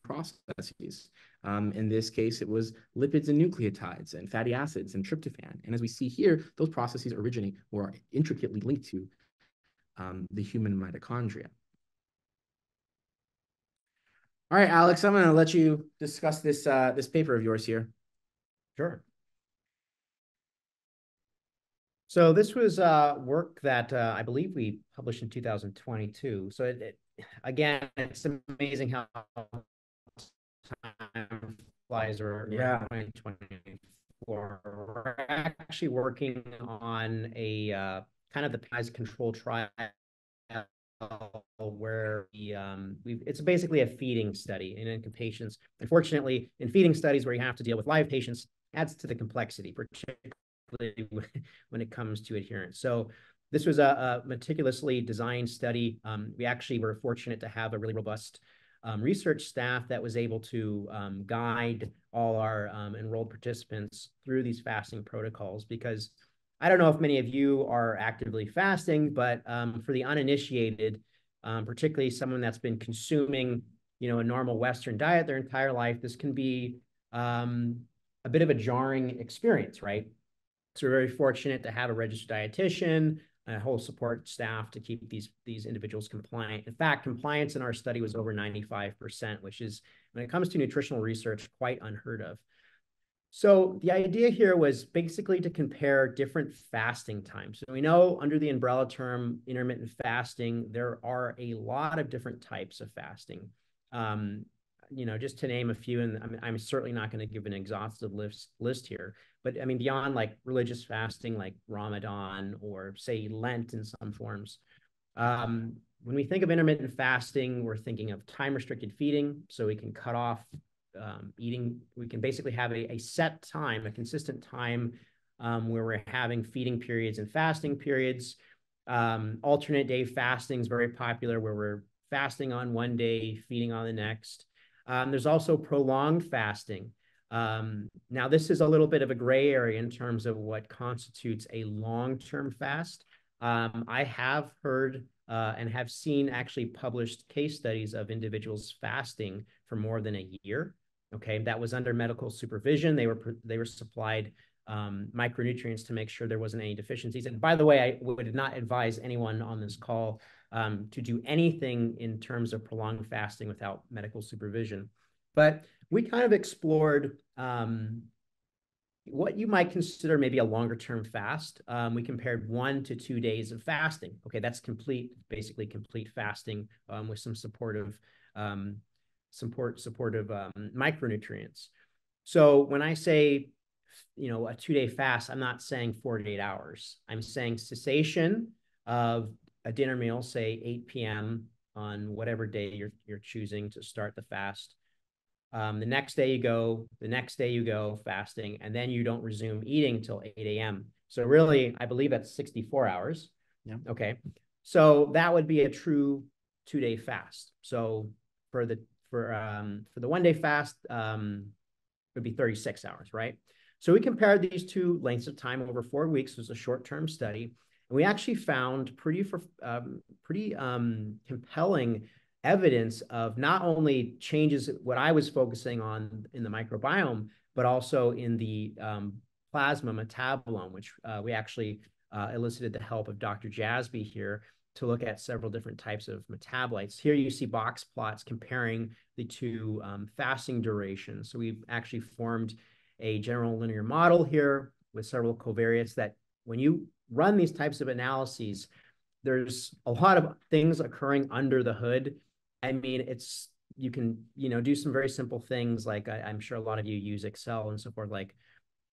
processes. In this case, it was lipids and nucleotides and fatty acids and tryptophan. And as we see here, those processes originate or are intricately linked to the human mitochondria. All right, Alex, I'm going to let you discuss this paper of yours here. Sure. So this was work that I believe we published in 2022. So again, it's amazing how time flies, or Yeah. 2024. We're actually working on a kind of the Paniz control trial where it's basically a feeding study in patients. Unfortunately, in feeding studies where you have to deal with live patients, adds to the complexity, particularly when it comes to adherence. So this was a meticulously designed study. We actually were fortunate to have a really robust research staff that was able to guide all our enrolled participants through these fasting protocols, because I don't know if many of you are actively fasting, but for the uninitiated, particularly someone that's been consuming, a normal Western diet their entire life, this can be a bit of a jarring experience, right? So we're very fortunate to have a registered dietitian, a whole support staff to keep these individuals compliant. In fact, compliance in our study was over 95%, which is, when it comes to nutritional research, quite unheard of. So the idea here was basically to compare different fasting times. So we know under the umbrella term intermittent fasting, there are a lot of different types of fasting. Just to name a few, and I'm certainly not going to give an exhaustive list here, but I mean, beyond like religious fasting, like Ramadan or say Lent in some forms. When we think of intermittent fasting, we're thinking of time restricted feeding. So we can cut off eating. We can basically have a set time, a consistent time where we're having feeding periods and fasting periods. Alternate day fasting is very popular, where we're fasting on one day, feeding on the next. There's also prolonged fasting. Now, this is a little bit of a gray area in terms of what constitutes a long-term fast. I have heard and have seen actually published case studies of individuals fasting for more than a year. Okay, that was under medical supervision. They were supplied micronutrients to make sure there wasn't any deficiencies. And by the way, I would not advise anyone on this call to do anything in terms of prolonged fasting without medical supervision. But we kind of explored what you might consider maybe a longer term fast. We compared 1 to 2 days of fasting. Okay, that's basically complete fasting with some supportive micronutrients. So when I say, a 2-day fast, I'm not saying 48 hours. I'm saying cessation of a dinner meal, say 8 p.m. on whatever day you're choosing to start the fast. The next day you go fasting, and then you don't resume eating till 8 a.m. So really, I believe that's 64 hours. Yeah. Okay. So that would be a true 2-day fast. So for the 1-day fast, would be 36 hours, right? So we compared these two lengths of time over 4 weeks. It was a short-term study. And we actually found pretty compelling evidence of not only changes, what I was focusing on in the microbiome, but also in the plasma metabolome, which we actually elicited the help of Dr. Jasbi here to look at several different types of metabolites. Here you see box plots comparing the two fasting durations. So we've actually formed a general linear model here with several covariates that when you run these types of analyses, there's a lot of things occurring under the hood. I mean, you can, do some very simple things like I'm sure a lot of you use Excel and so forth,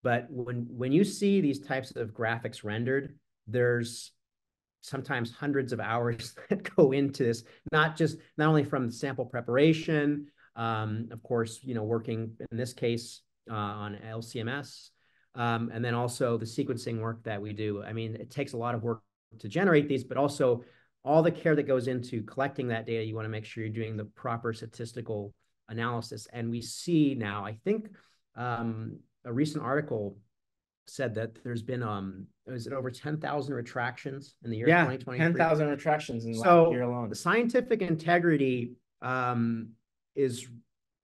but when you see these types of graphics rendered, there's sometimes hundreds of hours that go into this, not only from sample preparation, of course, working in this case on LCMS, and then also the sequencing work that we do. I mean, it takes a lot of work to generate these, but also all the care that goes into collecting that data. You want to make sure you're doing the proper statistical analysis. And we see now, I think a recent article said that there's been is it over 10,000 retractions in the year 2023? 10,000 retractions in the last year alone. The scientific integrity is,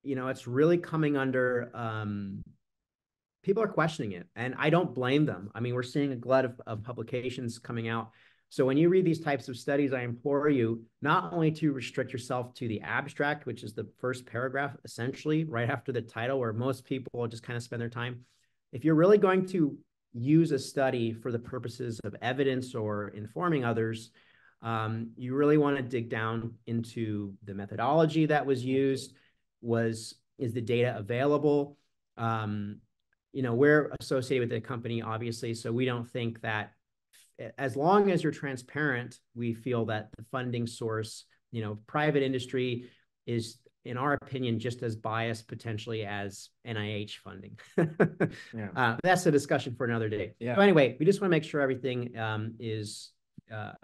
it's really coming under, people are questioning it, and I don't blame them. I mean, we're seeing a glut of publications coming out. So when you read these types of studies, I implore you not only to restrict yourself to the abstract, which is the first paragraph, essentially, right after the title, where most people just kind of spend their time. If you're really going to use a study for the purposes of evidence or informing others, you really want to dig down into the methodology that was used. Is the data available? We're associated with the company, obviously, so we don't think that as long as you're transparent, we feel that the funding source, private industry is, in our opinion, just as biased potentially as NIH funding. That's a discussion for another day. Yeah. So anyway, we just want to make sure everything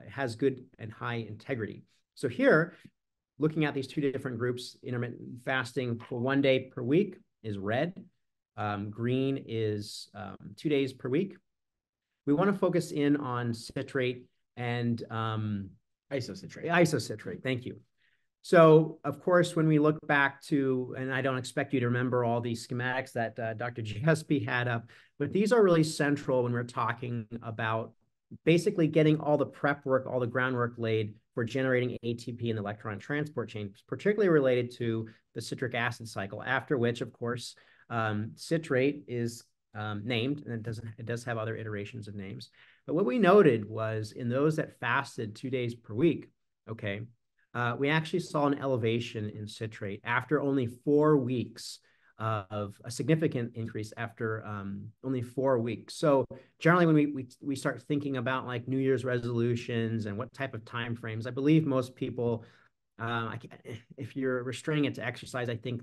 has good and high integrity. So here, looking at these two different groups, intermittent fasting for 1 day per week is red. Green is 2 days per week. We want to focus in on citrate and isocitrate. Isocitrate, thank you. So, of course, when we look back to, and I don't expect you to remember all these schematics that Dr. Jasbi had up, but these are really central when we're talking about basically getting all the prep work, all the groundwork laid for generating ATP in the electron transport chain, particularly related to the citric acid cycle, after which, of course, citrate is named, and it does have other iterations of names. But what we noted was in those that fasted 2 days per week, okay, we actually saw an elevation in citrate after only 4 weeks of a significant increase after only 4 weeks. So generally when we start thinking about like New Year's resolutions and what type of time frames, I believe most people, if you're restraining it to exercise, I think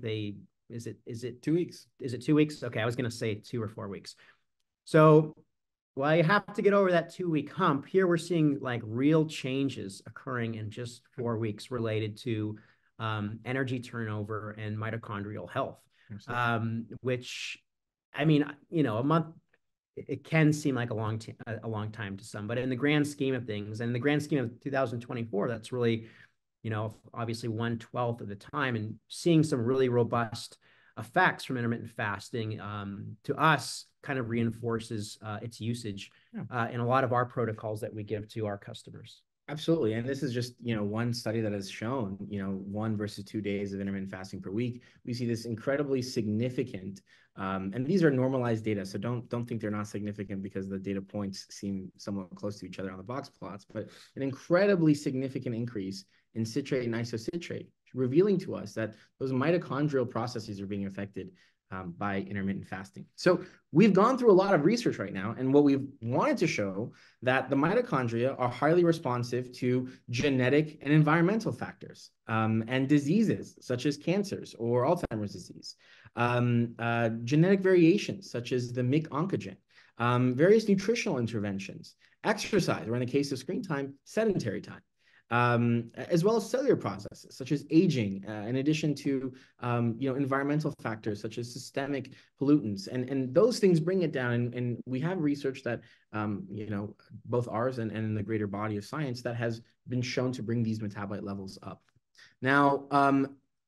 is it 2 weeks? Is it 2 weeks? Okay, I was going to say 2 or 4 weeks. So well, you have to get over that 2-week hump. Here we're seeing like real changes occurring in just 4 weeks related to energy turnover and mitochondrial health, which, I mean, a month, it can seem like a long time to some, but in the grand scheme of things, and in the grand scheme of 2024, that's really, obviously 1/12 of the time, and seeing some really robust effects from intermittent fasting to us kind of reinforces its usage in a lot of our protocols that we give to our customers. Absolutely. And this is just, one study that has shown, 1 versus 2 days of intermittent fasting per week. We see this incredibly significant, and these are normalized data. So don't think they're not significant because the data points seem somewhat close to each other on the box plots, but an incredibly significant increase in citrate and isocitrate, revealing to us that those mitochondrial processes are being affected by intermittent fasting. So we've gone through a lot of research right now, and what we've wanted to show that the mitochondria are highly responsive to genetic and environmental factors and diseases such as cancers or Alzheimer's disease, genetic variations such as the MYC oncogene, various nutritional interventions, exercise, or in the case of screen time, sedentary time. As well as cellular processes such as aging, in addition to environmental factors such as systemic pollutants, and those things bring it down. And we have research that both ours and in the greater body of science that has been shown to bring these metabolite levels up. Now,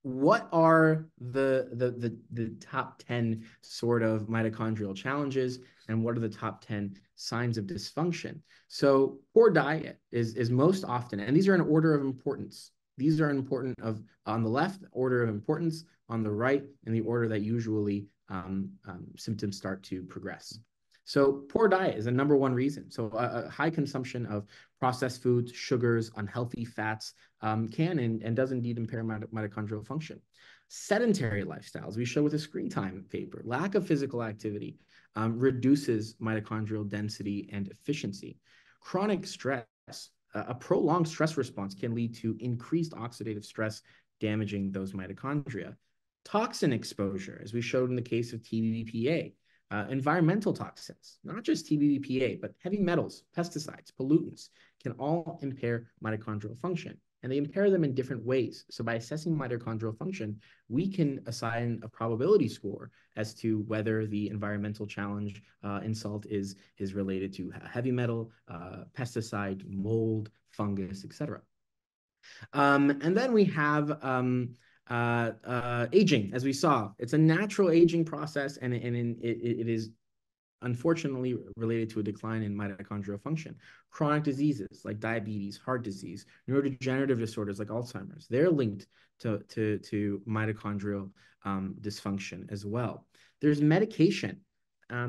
what are the top 10 sort of mitochondrial challenges, and what are the top 10 signs of dysfunction? So poor diet is most often, and these are in order of importance. These are important on the left, order of importance, on the right, in the order that usually symptoms start to progress. So poor diet is the #1 reason. So a high consumption of processed foods, sugars, unhealthy fats can and does indeed impair mitochondrial function. Sedentary lifestyles, we show with a screen time paper, lack of physical activity reduces mitochondrial density and efficiency. Chronic stress, a prolonged stress response can lead to increased oxidative stress, damaging those mitochondria. Toxin exposure, as we showed in the case of TBBPA, environmental toxins, not just TBBPA, but heavy metals, pesticides, pollutants, can all impair mitochondrial function. And they impair them in different ways. So by assessing mitochondrial function, we can assign a probability score as to whether the environmental challenge insult is related to heavy metal, pesticide, mold, fungus, etc. And then we have aging, as we saw. It's a natural aging process, and it is unfortunately related to a decline in mitochondrial function. Chronic diseases like diabetes, heart disease, neurodegenerative disorders like Alzheimer's, they're linked to mitochondrial dysfunction as well. There's medication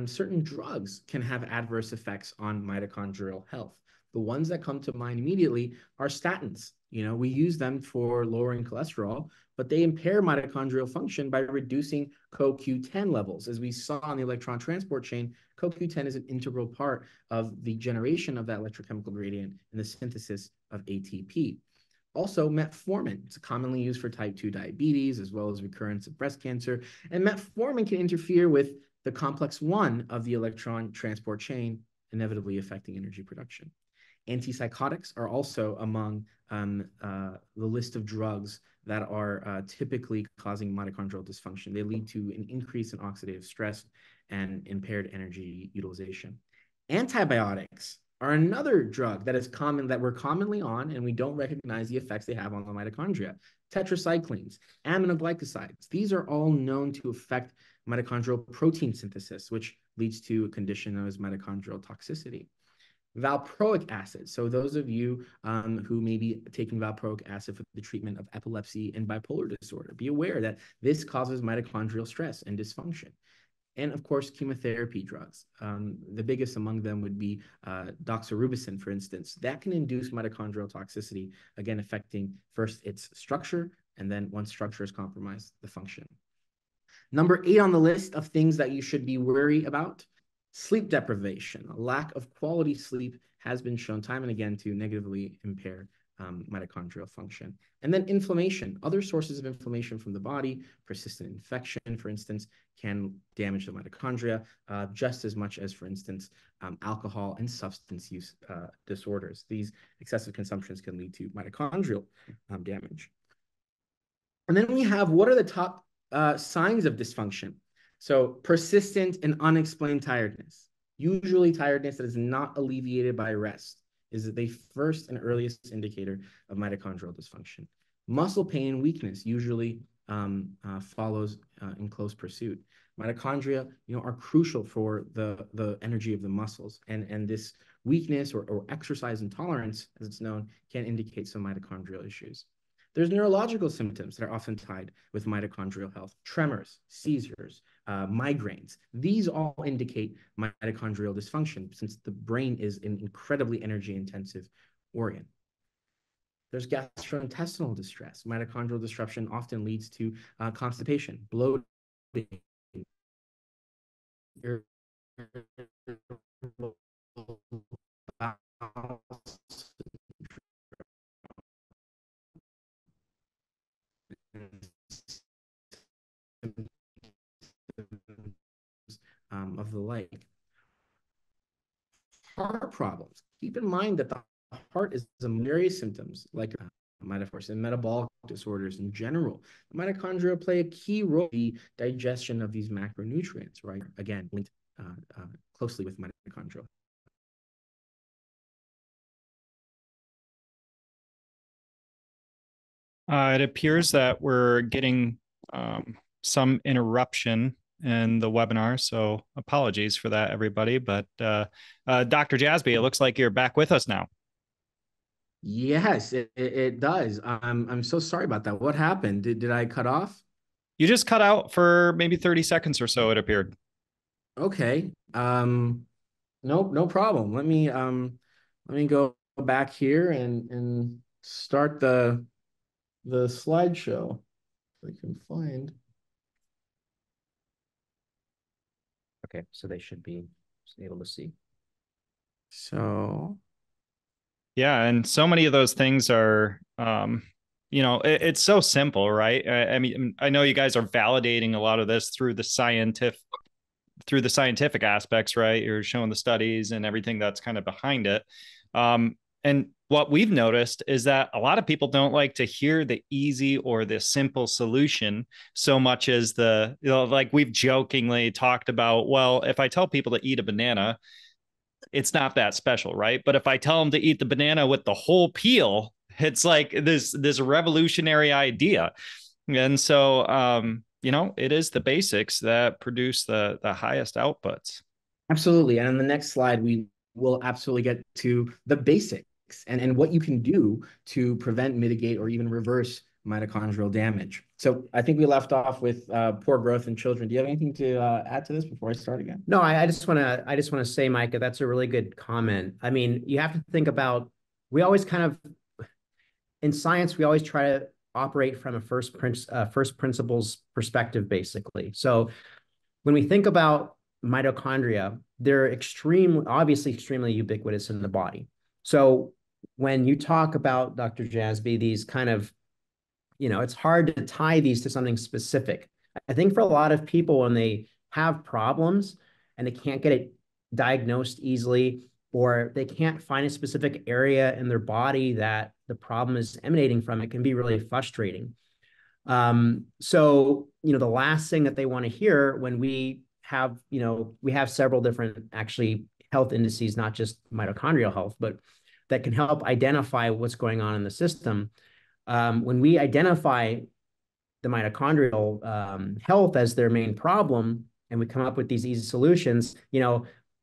certain drugs can have adverse effects on mitochondrial health. The ones that come to mind immediately are statins. We use them for lowering cholesterol, but they impair mitochondrial function by reducing CoQ10 levels. As we saw on the electron transport chain, CoQ10 is an integral part of the generation of that electrochemical gradient and the synthesis of ATP. Also, metformin. It's commonly used for type 2 diabetes, as well as recurrence of breast cancer. And metformin can interfere with the complex 1 of the electron transport chain, inevitably affecting energy production. Antipsychotics are also among the list of drugs that are typically causing mitochondrial dysfunction. They lead to an increase in oxidative stress and impaired energy utilization. Antibiotics are another drug that we're commonly on, and we don't recognize the effects they have on the mitochondria. Tetracyclines, aminoglycosides, these are all known to affect mitochondrial protein synthesis, which leads to a condition known as mitochondrial toxicity. Valproic acid. So those of you who may be taking valproic acid for the treatment of epilepsy and bipolar disorder, be aware that this causes mitochondrial stress and dysfunction. And of course, chemotherapy drugs. The biggest among them would be doxorubicin, for instance. That can induce mitochondrial toxicity, again, affecting first its structure, and then once structure is compromised, the function. Number 8 on the list of things that you should be worried about: sleep deprivation. A lack of quality sleep has been shown time and again to negatively impair mitochondrial function. And then inflammation. Other sources of inflammation from the body, persistent infection, for instance, can damage the mitochondria just as much as, for instance, alcohol and substance use disorders. These excessive consumptions can lead to mitochondrial damage. And then we have, what are the top signs of dysfunction? So persistent and unexplained tiredness, usually tiredness that is not alleviated by rest, is the first and earliest indicator of mitochondrial dysfunction. Muscle pain and weakness usually follows in close pursuit. Mitochondria, are crucial for the energy of the muscles, and this weakness or exercise intolerance, as it's known, can indicate some mitochondrial issues. There's neurological symptoms that are often tied with mitochondrial health: tremors, seizures, migraines. These all indicate mitochondrial dysfunction, since the brain is an incredibly energy-intensive organ. There's gastrointestinal distress. Mitochondrial disruption often leads to constipation, bloating, of the like. Heart problems. Keep in mind that the heart is various symptoms like mitophores and metabolic disorders in general. The mitochondria play a key role in the digestion of these macronutrients, right? Again, linked closely with mitochondria. It appears that we're getting some interruption in the webinar, so apologies for that, everybody. But Dr. Jasbi, it looks like you're back with us now. Yes, it does. I'm so sorry about that. What happened? Did I cut off? You just cut out for maybe 30 seconds or so, it appeared. Okay. No problem. Let me go back here and start the slideshow. If I can find. Okay, so they should be able to see. So yeah, and so many of those things are it's so simple, right? I mean, I know you guys are validating a lot of this through the scientific aspects, right? You're showing the studies and everything that's kind of behind it. And what we've noticed is that a lot of people don't like to hear the easy or the simple solution so much as like we've jokingly talked about, well, if I tell people to eat a banana, it's not that special, right? But if I tell them to eat the banana with the whole peel, it's like this revolutionary idea. And so, it is the basics that produce the highest outputs. absolutely. And on the next slide, we will absolutely get to the basics and what you can do to prevent, mitigate, or even reverse mitochondrial damage. So I think we left off with poor growth in children. Do you have anything to add to this before I start again? No, I just want to say, Micah, that's a really good comment. I mean, you have to think about, we always kind of, in science, we always try to operate from a first principles perspective, basically. So when we think about mitochondria, they're obviously extremely ubiquitous in the body. So when you talk about, Dr. Jasbi, these kind of, it's hard to tie these to something specific. I think for a lot of people, when they have problems and they can't get it diagnosed easily, or they can't find a specific area in their body that the problem is emanating from, it can be really frustrating. So, the last thing that they want to hear when we have, we have several different actually health indices, not just mitochondrial health, but that can help identify what's going on in the system. When we identify the mitochondrial health as their main problem, and we come up with these easy solutions,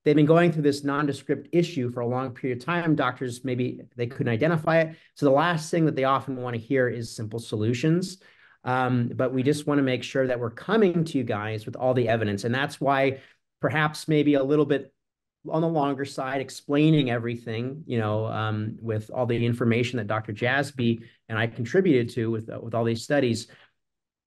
they've been going through this nondescript issue for a long period of time. Doctors, maybe they couldn't identify it. So the last thing that they often want to hear is simple solutions. But we just want to make sure that we're coming to you guys with all the evidence. And that's why perhaps maybe a little bit on the longer side, explaining everything, with all the information that Dr. Jasbi and I contributed to with all these studies.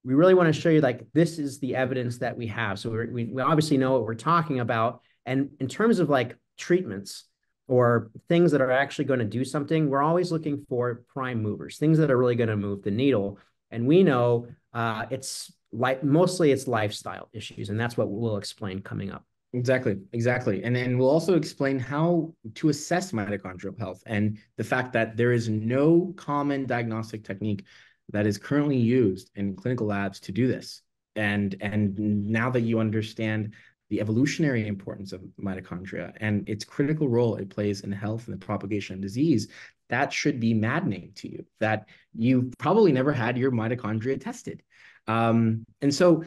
We really want to show you, like, this is the evidence that we have. So we obviously know what we're talking about. And in terms of like treatments or things that are actually going to do something, we're always looking for prime movers, things that are really going to move the needle. And we know mostly it's lifestyle issues, and that's what we'll explain coming up. Exactly. And then we'll also explain how to assess mitochondrial health and the fact that there is no common diagnostic technique that is currently used in clinical labs to do this. And now that you understand the evolutionary importance of mitochondria and its critical role it plays in health and the propagation of disease, that should be maddening to you, that you've probably never had your mitochondria tested. And so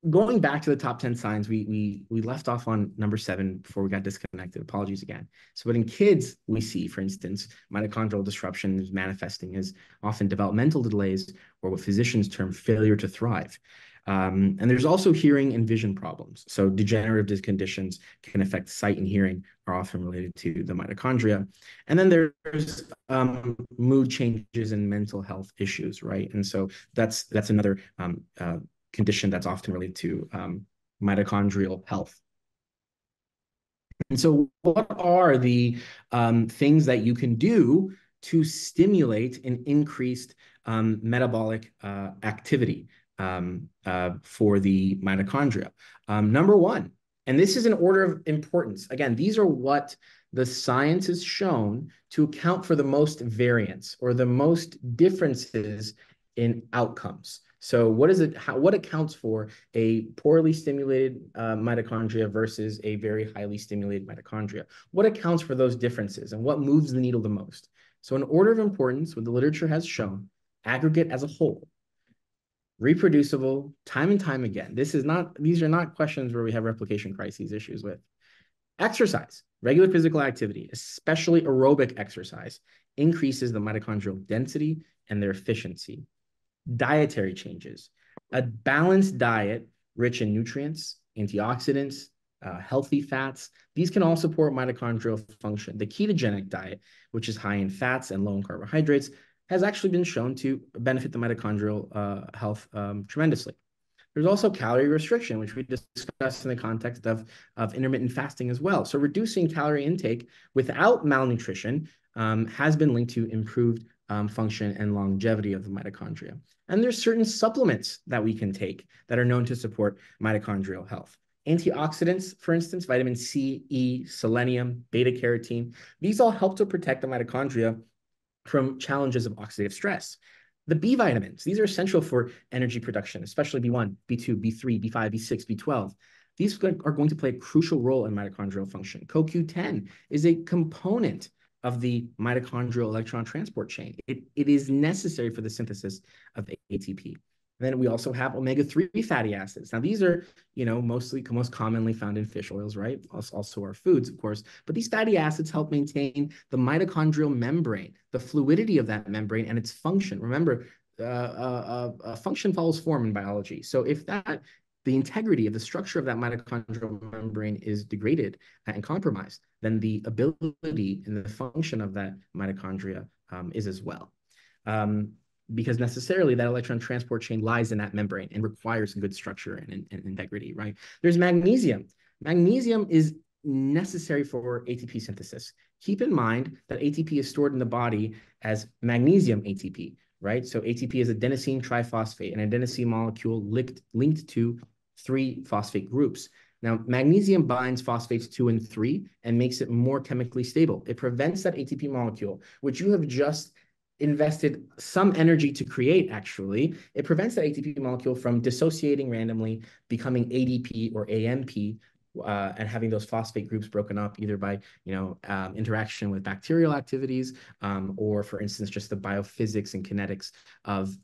going back to the top 10 signs, we left off on number 7 before we got disconnected. Apologies again. So, but in kids, we see, for instance, mitochondrial disruption is manifesting as often developmental delays, or what physicians term failure to thrive. And there's also hearing and vision problems. So degenerative conditions can affect sight and hearing, are often related to the mitochondria. And then there's mood changes and mental health issues, right? And so that's another condition that's often related to mitochondrial health. And so what are the things that you can do to stimulate an increased metabolic activity for the mitochondria? Number 1, and this is an order of importance. Again, these are what the science has shown to account for the most variance or the most differences in outcomes. So what accounts for a poorly stimulated mitochondria versus a very highly stimulated mitochondria? What accounts for those differences and what moves the needle the most? So in order of importance, what the literature has shown, aggregate as a whole, reproducible time and time again. These are not questions where we have replication crises issues with. Exercise, regular physical activity, especially aerobic exercise, increases the mitochondrial density and their efficiency. Dietary changes, a balanced diet rich in nutrients, antioxidants, healthy fats. These can all support mitochondrial function. The ketogenic diet, which is high in fats and low in carbohydrates, has actually been shown to benefit the mitochondrial health tremendously. There's also calorie restriction, which we discussed in the context of intermittent fasting as well. So reducing calorie intake without malnutrition has been linked to improved function and longevity of the mitochondria. And there's certain supplements that we can take that are known to support mitochondrial health. Antioxidants, for instance, vitamin C, E, selenium, beta-carotene, these all help to protect the mitochondria from challenges of oxidative stress. The B vitamins, these are essential for energy production, especially B1, B2, B3, B5, B6, B12. These are going to play a crucial role in mitochondrial function. CoQ10 is a component of the mitochondrial electron transport chain. It is necessary for the synthesis of ATP. Then we also have omega-3 fatty acids. Now, these are, most commonly found in fish oils, right? Also our foods, of course. But these fatty acids help maintain the mitochondrial membrane, the fluidity of that membrane and its function. Remember, function follows form in biology. So if the integrity of the structure of that mitochondrial membrane is degraded and compromised, then the ability and the function of that mitochondria is as well. Because necessarily that electron transport chain lies in that membrane and requires good structure and integrity, right? There's magnesium. Magnesium is necessary for ATP synthesis. Keep in mind that ATP is stored in the body as magnesium ATP, right? So ATP is adenosine triphosphate, an adenosine molecule linked to 3 phosphate groups. Now, magnesium binds phosphates 2 and 3 and makes it more chemically stable. It prevents that ATP molecule, which you have just invested some energy to create, actually. It prevents that ATP molecule from dissociating randomly, becoming ADP or AMP, and having those phosphate groups broken up either by interaction with bacterial activities, or for instance just the biophysics and kinetics of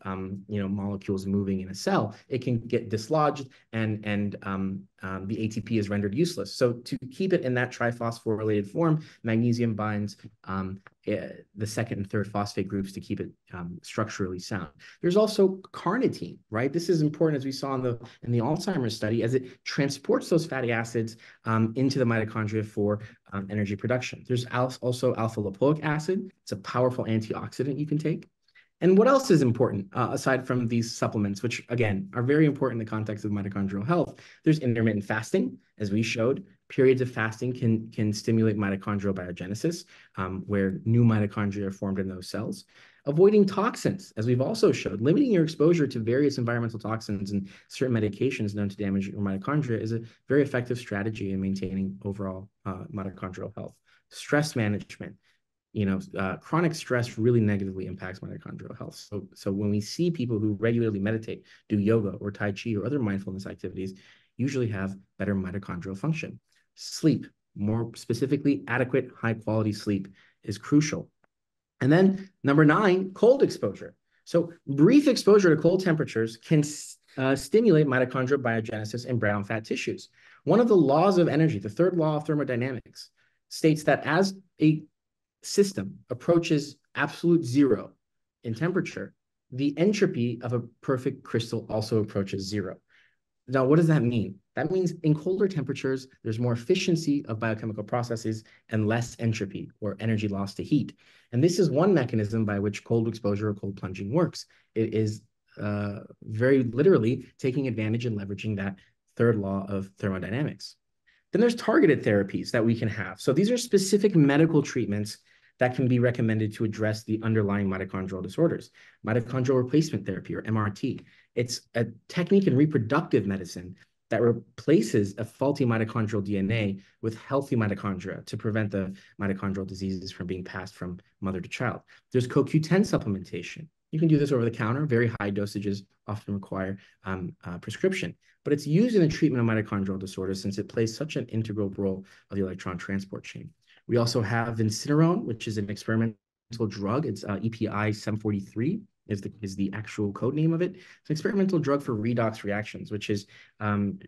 molecules moving in a cell. It can get dislodged and the ATP is rendered useless. So to keep it in that triphosphorylated form, magnesium binds the second and third phosphate groups to keep it structurally sound. There's also carnitine, right? This is important, as we saw in the Alzheimer's study, as it transports those fatty acids into the mitochondria for energy production. There's also alpha lipoic acid. It's a powerful antioxidant you can take. And what else is important aside from these supplements, which again are very important in the context of mitochondrial health? There's intermittent fasting, as we showed. Periods of fasting can stimulate mitochondrial biogenesis, where new mitochondria are formed in those cells. Avoiding toxins, as we've also showed, limiting your exposure to various environmental toxins and certain medications known to damage your mitochondria is a very effective strategy in maintaining overall mitochondrial health. Stress management. Chronic stress really negatively impacts mitochondrial health. So when we see people who regularly meditate, do yoga or Tai Chi or other mindfulness activities, usually have better mitochondrial function. Sleep, more specifically, adequate high-quality sleep is crucial. And then number 9, cold exposure. So brief exposure to cold temperatures can stimulate mitochondrial biogenesis in brown fat tissues. One of the laws of energy, the third law of thermodynamics, states that as a system approaches absolute zero in temperature, the entropy of a perfect crystal also approaches zero. Now, what does that mean? That means in colder temperatures, there's more efficiency of biochemical processes and less entropy or energy loss to heat. And this is one mechanism by which cold exposure or cold plunging works. It is very literally taking advantage and leveraging that third law of thermodynamics. Then there's targeted therapies that we can have. So these are specific medical treatments that can be recommended to address the underlying mitochondrial disorders. Mitochondrial replacement therapy, or MRT. It's a technique in reproductive medicine that replaces a faulty mitochondrial DNA with healthy mitochondria to prevent the mitochondrial diseases from being passed from mother to child. There's CoQ10 supplementation. You can do this over the counter. Very high dosages often require prescription, but it's used in the treatment of mitochondrial disorders since it plays such an integral role of the electron transport chain. We also have vincinerone, which is an experimental drug. It's EPI 743 is the actual code name of it. It's an experimental drug for redox reactions, which is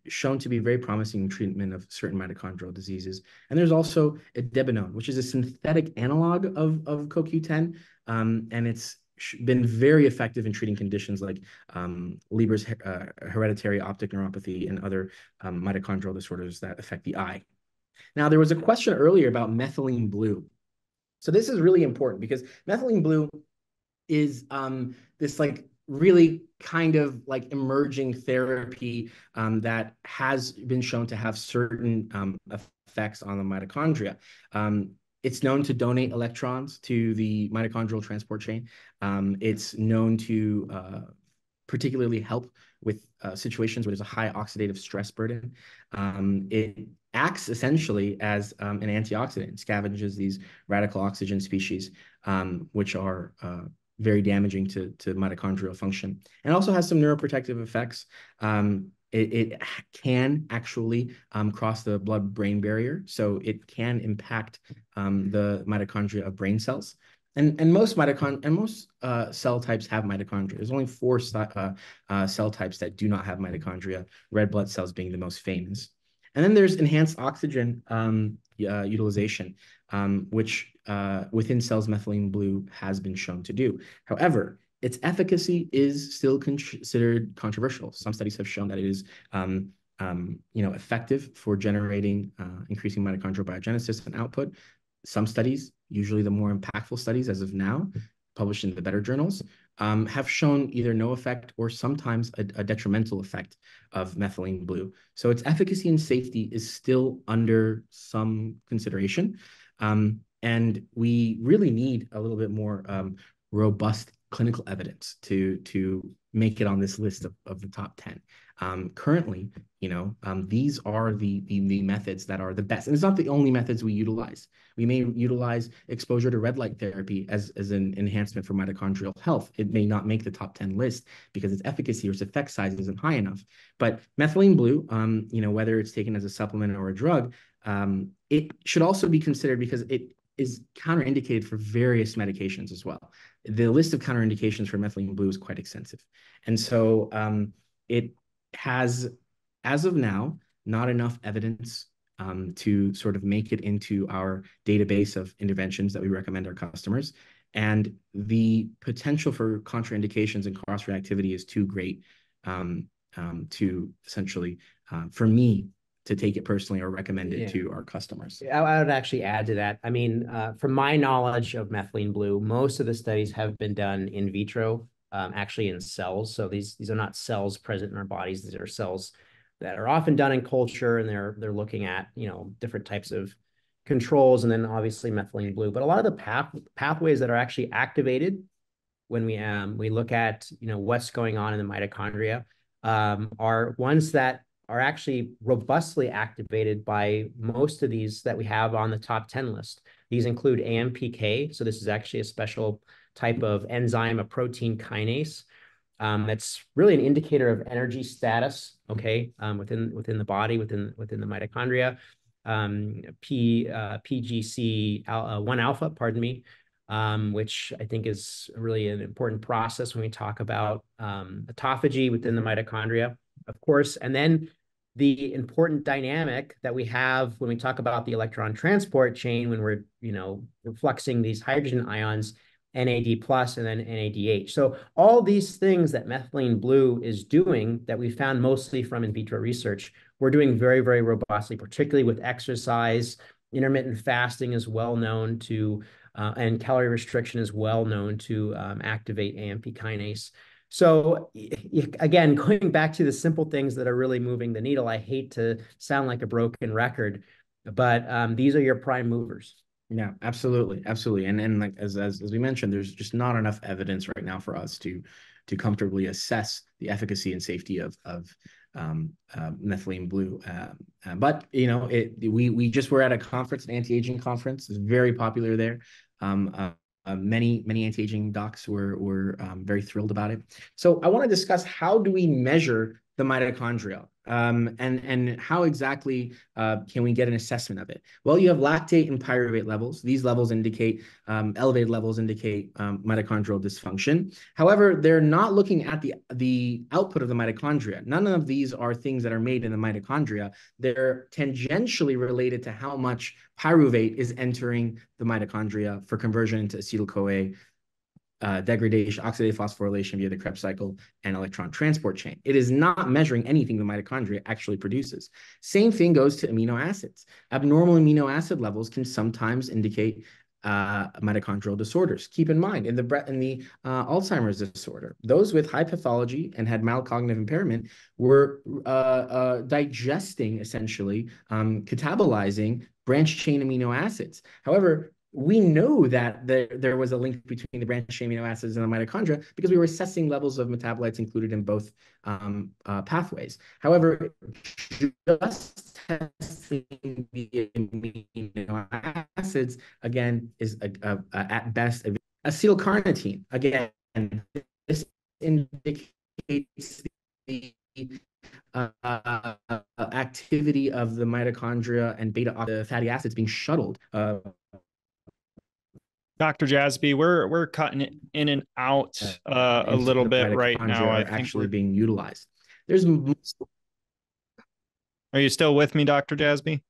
shown to be very promising in treatment of certain mitochondrial diseases. And there's also idebenone, which is a synthetic analog of CoQ10, and it's been very effective in treating conditions like Leber's hereditary optic neuropathy and other mitochondrial disorders that affect the eye. Now, there was a question earlier about methylene blue. So this is really important because methylene blue is this really kind of emerging therapy that has been shown to have certain effects on the mitochondria. It's known to donate electrons to the mitochondrial transport chain. It's known to particularly help with situations where there's a high oxidative stress burden. It acts essentially as an antioxidant. It scavenges these radical oxygen species, which are very damaging to mitochondrial function, and also has some neuroprotective effects. It can actually cross the blood-brain barrier, so it can impact the mitochondria of brain cells. And most cell types have mitochondria. There's only 4 cell types that do not have mitochondria, red blood cells being the most famous. And then there's enhanced oxygen utilization, which within cells methylene blue has been shown to do. However, its efficacy is still considered controversial. Some studies have shown that it is effective for generating increasing mitochondrial biogenesis and output. Some studies, usually the more impactful studies as of now, published in the better journals, have shown either no effect or sometimes a detrimental effect of methylene blue. So its efficacy and safety is still under some consideration. And we really need a little bit more robust clinical evidence to make it on this list of the top 10. Currently, these are the methods that are the best. And it's not the only methods we utilize. We may utilize exposure to red light therapy as an enhancement for mitochondrial health. It may not make the top 10 list because its efficacy or its effect size isn't high enough. But methylene blue, whether it's taken as a supplement or a drug, it should also be considered because it is counterindicated for various medications as well. The list of counterindications for methylene blue is quite extensive. And so it has, as of now, not enough evidence to sort of make it into our database of interventions that we recommend our customers. And the potential for contraindications and cross-reactivity is too great to essentially, for me, to take it personally or recommend it to our customers. I would actually add to that. I mean, from my knowledge of methylene blue, most of the studies have been done in vitro, actually in cells. So these are not cells present in our bodies. These are cells that are often done in culture, and they're looking at, different types of controls, and then obviously methylene blue. But a lot of the pathways that are actually activated when we look at, what's going on in the mitochondria are ones that are actually robustly activated by most of these that we have on the top 10 list. These include AMPK. So this is actually a special type of enzyme, a protein kinase. That's really an indicator of energy status, okay, within the body, within the mitochondria. PGC1 alpha, pardon me, which I think is really an important process when we talk about autophagy within the mitochondria, of course. And then the important dynamic that we have when we talk about the electron transport chain, when we're, refluxing these hydrogen ions, NAD plus and then NADH. So all these things that methylene blue is doing that we found mostly from in vitro research, we're doing very, very robustly, particularly with exercise. Intermittent fasting is well known to, and calorie restriction is well known to activate AMP kinase. So again, going back to the simple things that are really moving the needle, I hate to sound like a broken record, but these are your prime movers. Yeah, absolutely, absolutely. And like as we mentioned, there's just not enough evidence right now for us to comfortably assess the efficacy and safety of methylene blue. But we just were at a conference, an anti-aging conference. It's very popular there. Many anti-aging docs were very thrilled about it. So I want to discuss, how do we measure the mitochondria, and how exactly can we get an assessment of it? Well, you have lactate and pyruvate levels. These levels indicate, elevated levels indicate mitochondrial dysfunction. However, they're not looking at the output of the mitochondria. None of these are things that are made in the mitochondria. They're tangentially related to how much pyruvate is entering the mitochondria for conversion into acetyl-CoA, degradation, oxidative phosphorylation via the Krebs cycle, and electron transport chain. It is not measuring anything the mitochondria actually produces. Same thing goes to amino acids. Abnormal amino acid levels can sometimes indicate mitochondrial disorders. Keep in mind, in the Alzheimer's disorder, those with high pathology and had mild cognitive impairment were digesting, essentially, catabolizing branched chain amino acids. However, we know that there was a link between the branched chain amino acids and the mitochondria because we were assessing levels of metabolites included in both pathways. However, just testing the amino acids, again, is at best acetylcarnitine. Again, this indicates the activity of the mitochondria and beta fatty acids being shuttled. Dr. Jasbi, we're cutting in and out a little bit right now. I think actually being utilized. Are you still with me, Dr. Jasbi?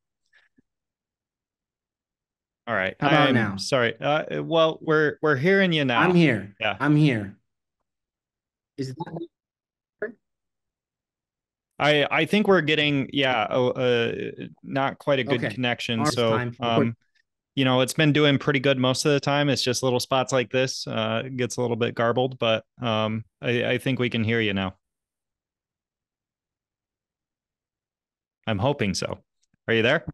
All right. How about now? Sorry. Well, we're hearing you now. I'm here. Yeah. I'm here. Is that I think we're getting not quite a good okay? connection. Ours So time for quick. it's been doing pretty good most of the time. It's just little spots like this it gets a little bit garbled, but I think we can hear you now. I'm hoping so. Are you there?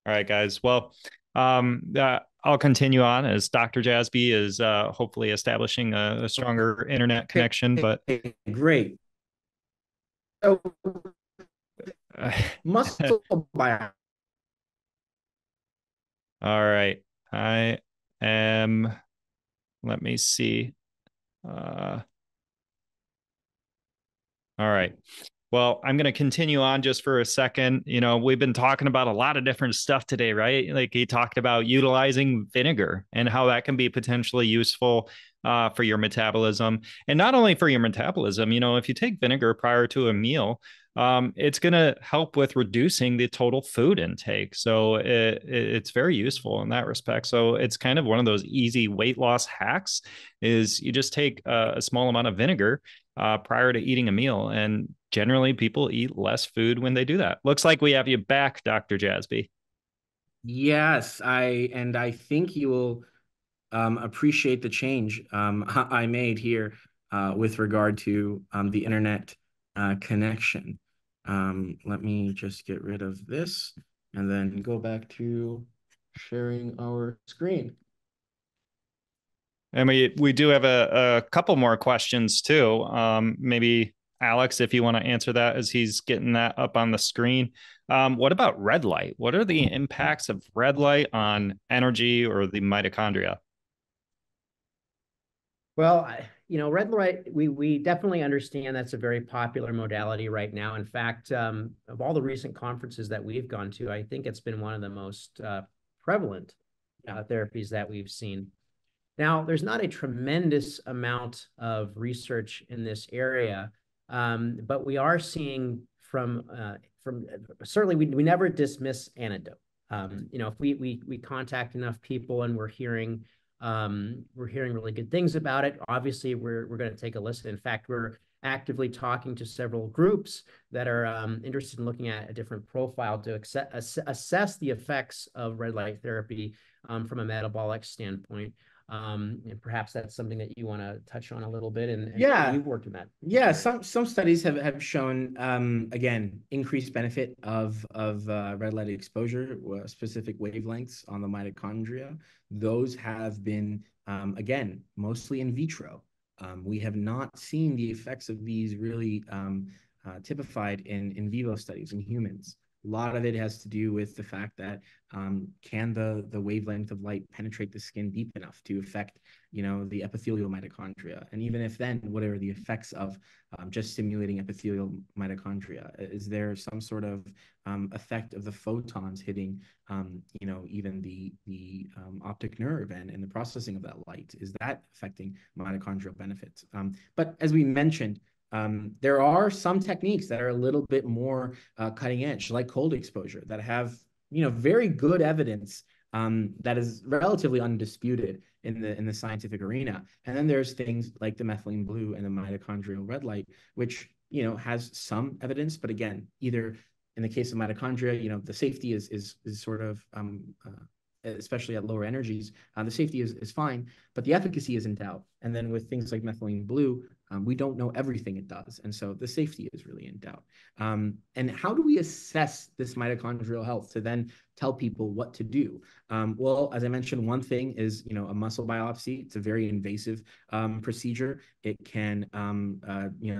All right, guys. Well, I'll continue on as Dr. Jasby is hopefully establishing a stronger internet connection. But Great. So muscle biology. all right, I am. Let me see. All right. Well, I'm going to continue on just for a second. We've been talking about a lot of different stuff today, right? Like he talked about utilizing vinegar and how that can be potentially useful for your metabolism. And not only for your metabolism, if you take vinegar prior to a meal, it's going to help with reducing the total food intake. So it's very useful in that respect. So it's kind of one of those easy weight loss hacks is you just take a small amount of vinegar prior to eating a meal. And generally, people eat less food when they do that. Looks like we have you back, Dr. Jasby. Yes, I think you will appreciate the change I made here with regard to the internet connection. Let me just get rid of this and then go back to sharing our screen. And we do have a couple more questions too. Maybe Alex, if you want to answer that as he's getting that up on the screen. What about red light? What are the impacts of red light on energy or the mitochondria? Well, red light, we definitely understand that's a very popular modality right now. In fact, of all the recent conferences that we've gone to, I think it's been one of the most prevalent therapies that we've seen. Now, there's not a tremendous amount of research in this area, but we are seeing from certainly we never dismiss antidote. If we contact enough people and we're hearing really good things about it, obviously we're going to take a listen. In fact, we're actively talking to several groups that are interested in looking at a different profile to assess the effects of red light therapy from a metabolic standpoint. And perhaps that's something that you want to touch on a little bit, and Yeah, you've worked in that. Yeah, some studies have shown again increased benefit of red light exposure, specific wavelengths on the mitochondria. Those have been again mostly in vitro. We have not seen the effects of these really typified in vivo studies in humans. A lot of it has to do with the fact that can the wavelength of light penetrate the skin deep enough to affect the epithelial mitochondria, and even if then, what are the effects of just stimulating epithelial mitochondria? Is there some sort of effect of the photons hitting even the optic nerve and the processing of that light? Is that affecting mitochondrial benefits? But as we mentioned, there are some techniques that are a little bit more cutting edge, like cold exposure, that have very good evidence that is relatively undisputed in the scientific arena. And then there's things like the methylene blue and the mitochondrial red light, which has some evidence, but again, either in the case of mitochondria, the safety is sort of especially at lower energies, the safety is fine, but the efficacy is in doubt. And then with things like methylene blue, we don't know everything it does. And so the safety is really in doubt. And how do we assess this mitochondrial health to then tell people what to do? Well, as I mentioned, one thing is, a muscle biopsy. It's a very invasive procedure. It can,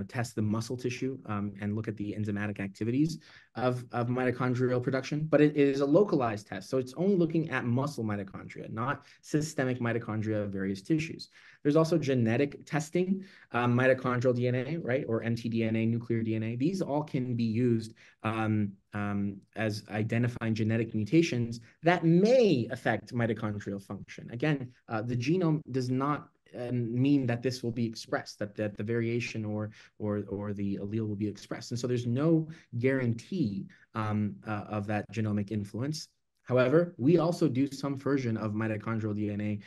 test the muscle tissue and look at the enzymatic activities of mitochondrial production, but it is a localized test. So it's only looking at muscle mitochondria, not systemic mitochondria of various tissues. There's also genetic testing, mitochondrial DNA, right, or mtDNA, nuclear DNA. These all can be used as identifying genetic mutations that may affect mitochondrial function. Again, the genome does not mean that this will be expressed, that the variation or the allele will be expressed. And so there's no guarantee of that genomic influence. However, we also do some version of mitochondrial DNA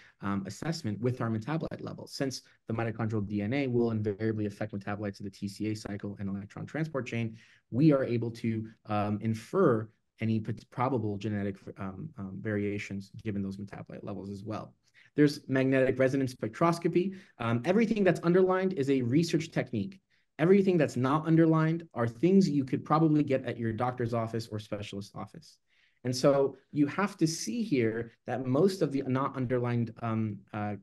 assessment with our metabolite levels. Since the mitochondrial DNA will invariably affect metabolites of the TCA cycle and electron transport chain, we are able to infer any probable genetic variations given those metabolite levels as well. There's magnetic resonance spectroscopy. Everything that's underlined is a research technique. Everything that's not underlined are things you could probably get at your doctor's office or specialist office. And so you have to see here that most of the not underlined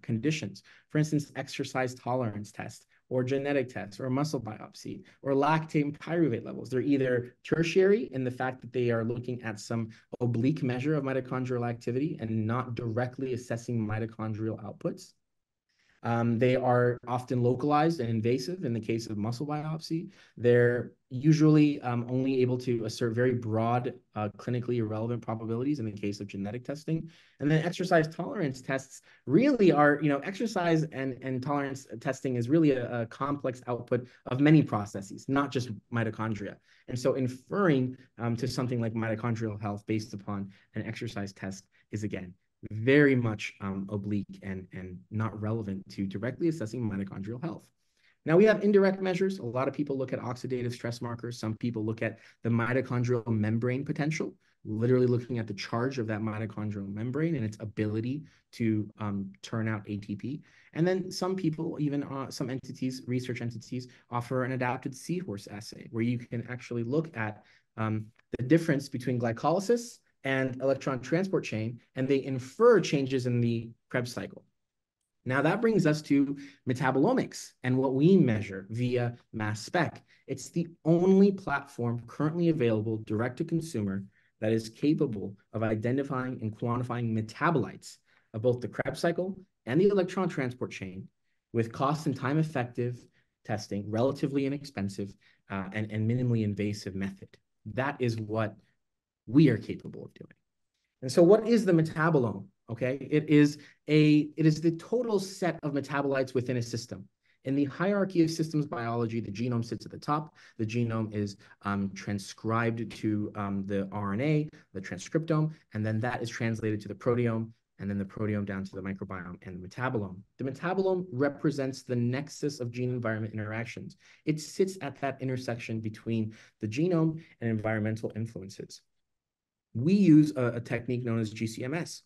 conditions, for instance, exercise tolerance test or genetic tests or muscle biopsy or lactate and pyruvate levels, they're either tertiary in the fact that they are looking at some oblique measure of mitochondrial activity and not directly assessing mitochondrial outputs. They are often localized and invasive in the case of muscle biopsy. They're usually only able to assert very broad, clinically irrelevant probabilities in the case of genetic testing. And then exercise tolerance tests really are, exercise and tolerance testing is really a complex output of many processes, not just mitochondria. And so inferring to something like mitochondrial health based upon an exercise test is, again, very much oblique and not relevant to directly assessing mitochondrial health. Now we have indirect measures. A lot of people look at oxidative stress markers. Some people look at the mitochondrial membrane potential, literally looking at the charge of that mitochondrial membrane and its ability to turn out ATP. And then some people, even some entities, research entities, offer an adapted seahorse assay where you can actually look at the difference between glycolysis and electron transport chain, and they infer changes in the Krebs cycle. Now that brings us to metabolomics and what we measure via mass spec. It's the only platform currently available direct to consumer that is capable of identifying and quantifying metabolites of both the Krebs cycle and the electron transport chain with cost and time effective testing, relatively inexpensive, and minimally invasive method. That is what we are capable of doing. And so what is the metabolome? Okay, it is the total set of metabolites within a system. In the hierarchy of systems biology, the genome sits at the top. The genome is transcribed to the RNA, the transcriptome, and then that is translated to the proteome, and then the proteome down to the microbiome and the metabolome. The metabolome represents the nexus of gene-environment interactions. It sits at that intersection between the genome and environmental influences. We use a technique known as GCMS.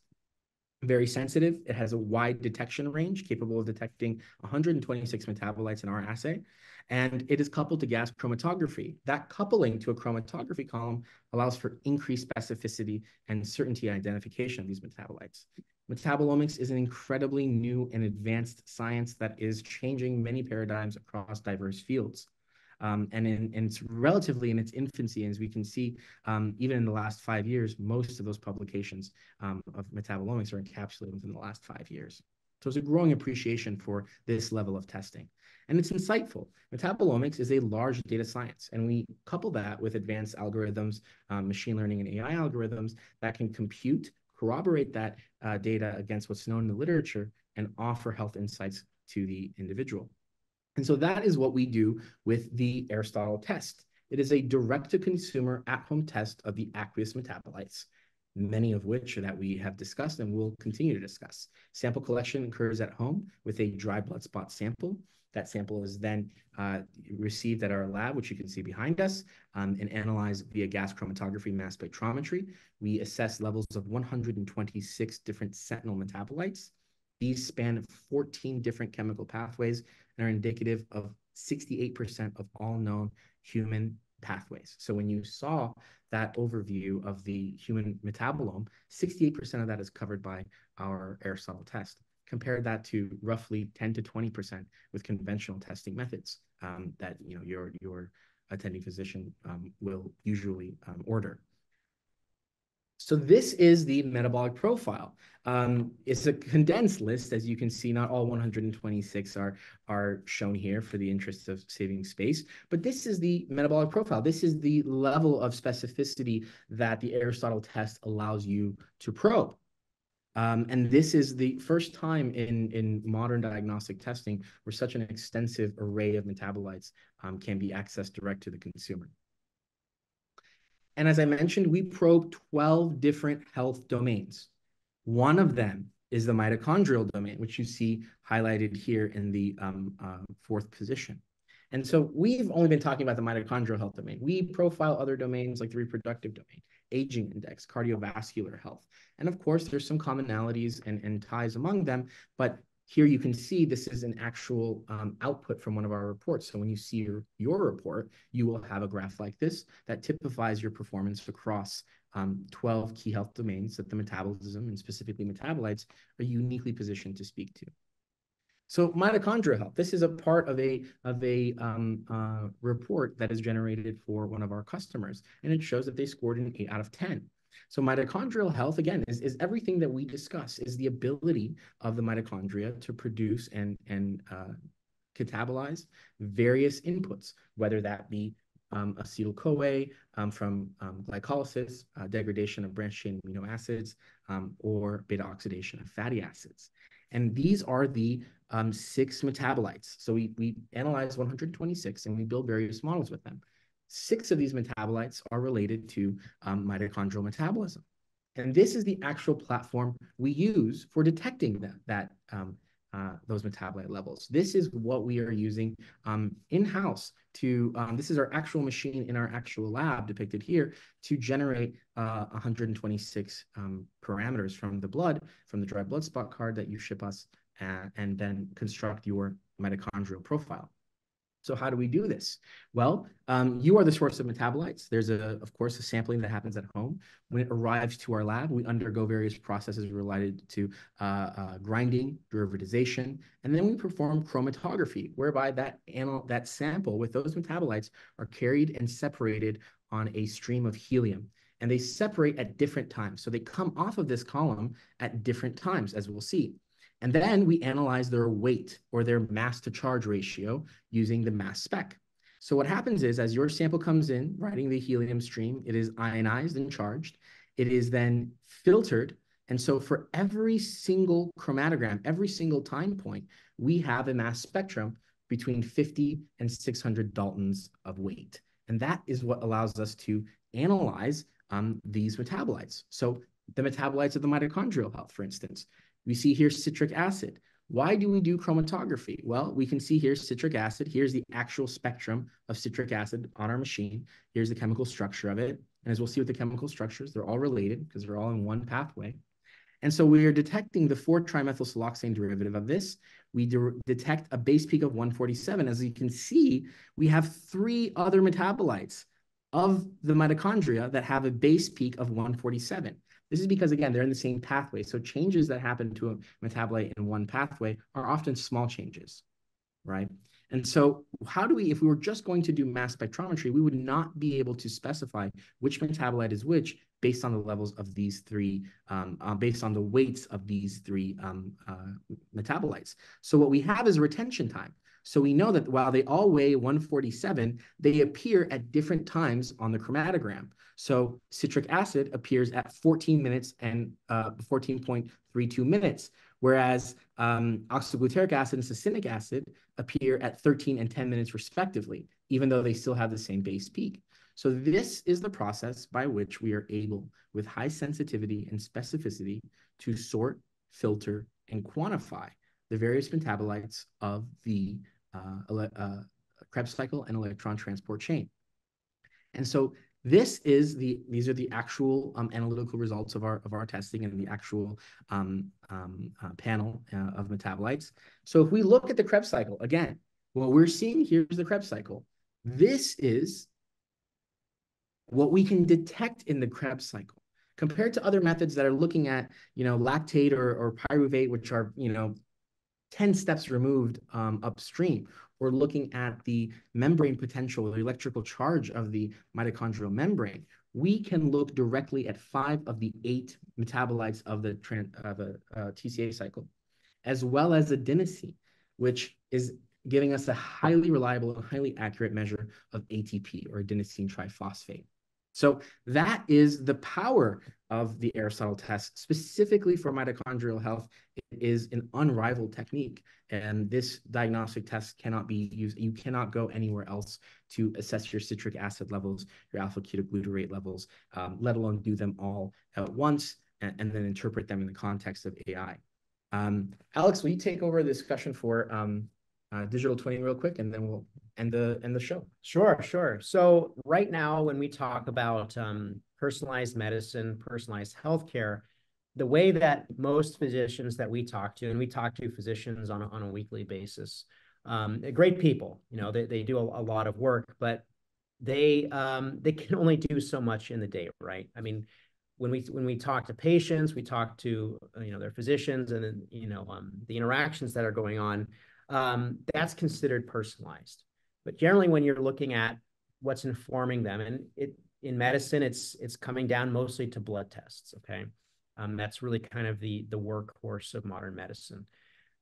Very sensitive. It has a wide detection range, capable of detecting 126 metabolites in our assay. And it is coupled to gas chromatography. That coupling to a chromatography column allows for increased specificity and certainty identification of these metabolites. Metabolomics is an incredibly new and advanced science that is changing many paradigms across diverse fields. And it's relatively in its infancy, as we can see, even in the last 5 years, most of those publications of metabolomics are encapsulated within the last 5 years. So there's a growing appreciation for this level of testing. And it's insightful. Metabolomics is a large data science, and we couple that with advanced algorithms, machine learning and AI algorithms that can compute, corroborate that data against what's known in the literature, and offer health insights to the individual. And so that is what we do with the Aristotle test. It is a direct-to-consumer at-home test of the aqueous metabolites, many of which that we have discussed and will continue to discuss. Sample collection occurs at home with a dry blood spot sample. That sample is then received at our lab, which you can see behind us, and analyzed via gas chromatography mass spectrometry. We assess levels of 126 different sentinel metabolites. These span 14 different chemical pathways and are indicative of 68% of all known human pathways. So when you saw that overview of the human metabolome, 68% of that is covered by our Aristotle test. Compare that to roughly 10 to 20% with conventional testing methods that your attending physician will usually order. So this is the metabolic profile. It's a condensed list, as you can see. Not all 126 are shown here for the interest of saving space, but this is the metabolic profile. This is the level of specificity that the Aristotle test allows you to probe. And this is the first time in modern diagnostic testing where such an extensive array of metabolites can be accessed direct to the consumer. And as I mentioned, we probe 12 different health domains. One of them is the mitochondrial domain, which you see highlighted here in the fourth position. And so we've only been talking about the mitochondrial health domain. We profile other domains like the reproductive domain, aging index, cardiovascular health. And of course, there's some commonalities and ties among them, but here you can see this is an actual output from one of our reports. So when you see your report, you will have a graph like this that typifies your performance across 12 key health domains that the metabolism and specifically metabolites are uniquely positioned to speak to. So mitochondrial health, this is a part of a report that is generated for one of our customers, and it shows that they scored an 8 out of 10. So mitochondrial health, again, is everything that we discuss, is the ability of the mitochondria to produce and catabolize various inputs, whether that be acetyl-CoA from glycolysis, degradation of branched-chain amino acids, or beta-oxidation of fatty acids. And these are the 6 metabolites. So we analyze 126 and we build various models with them. 6 of these metabolites are related to mitochondrial metabolism. And this is the actual platform we use for detecting those metabolite levels. This is what we are using in-house to, this is our actual machine in our actual lab depicted here to generate 126 parameters from the blood, from the dry blood spot card that you ship us, and then construct your mitochondrial profile. So how do we do this? Well, you are the source of metabolites. There's, of course, a sampling that happens at home. When it arrives to our lab, we undergo various processes related to grinding, derivatization, and then we perform chromatography, whereby that sample with those metabolites are carried and separated on a stream of helium. And they separate at different times. So they come off of this column at different times, as we'll see. And then we analyze their weight or their mass to charge ratio using the mass spec. So what happens is, as your sample comes in, riding the helium stream, it is ionized and charged. It is then filtered. And so for every single chromatogram, every single time point, we have a mass spectrum between 50 and 600 Daltons of weight. And that is what allows us to analyze these metabolites. So the metabolites of the mitochondrial health, for instance. We see here citric acid. Why do we do chromatography? Well, we can see here citric acid. Here's the actual spectrum of citric acid on our machine. Here's the chemical structure of it. And as we'll see with the chemical structures, they're all related because they're all in one pathway. And so we are detecting the 4-trimethylsiloxane derivative of this. We detect a base peak of 147. As you can see, we have 3 other metabolites of the mitochondria that have a base peak of 147. This is because, again, they're in the same pathway. So changes that happen to a metabolite in one pathway are often small changes, right? And so how do we, if we were just going to do mass spectrometry, we would not be able to specify which metabolite is which based on the levels of these 3, based on the weights of these 3 metabolites. So what we have is retention time. So we know that while they all weigh 147, they appear at different times on the chromatogram. So citric acid appears at 14 minutes and 14.32 minutes, whereas oxyglutaric acid and succinic acid appear at 13 and 10 minutes respectively, even though they still have the same base peak. So this is the process by which we are able, with high sensitivity and specificity, to sort, filter, and quantify the various metabolites of the Krebs cycle and electron transport chain. And so these are the actual analytical results of our testing and the actual panel of metabolites. So if we look at the Krebs cycle, again, what we're seeing here is the Krebs cycle. This is what we can detect in the Krebs cycle compared to other methods that are looking at, lactate or pyruvate, which are, 10 steps removed upstream, or looking at the membrane potential, the electrical charge of the mitochondrial membrane. We can look directly at 5 of the 8 metabolites of the TCA cycle, as well as adenosine, which is giving us a highly reliable and highly accurate measure of ATP, or adenosine triphosphate. So that is the power of the Aristotle test, specifically for mitochondrial health. It is an unrivaled technique. And this diagnostic test cannot be used. You cannot go anywhere else to assess your citric acid levels, your alpha-ketoglutarate levels, let alone do them all at once and then interpret them in the context of AI. Alex, will you take over the discussion for digital twinning real quick, and then we'll end the show. Sure. So right now, when we talk about personalized medicine, personalized healthcare, the way that most physicians that we talk to, and we talk to physicians on a weekly basis, great people, they do a lot of work, but they can only do so much in the day, right? I mean, when we talk to patients, we talk to their physicians, and then the interactions that are going on, that's considered personalized. But generally, when you're looking at what's informing them, and in medicine, it's coming down mostly to blood tests. Okay, that's really kind of the workhorse of modern medicine.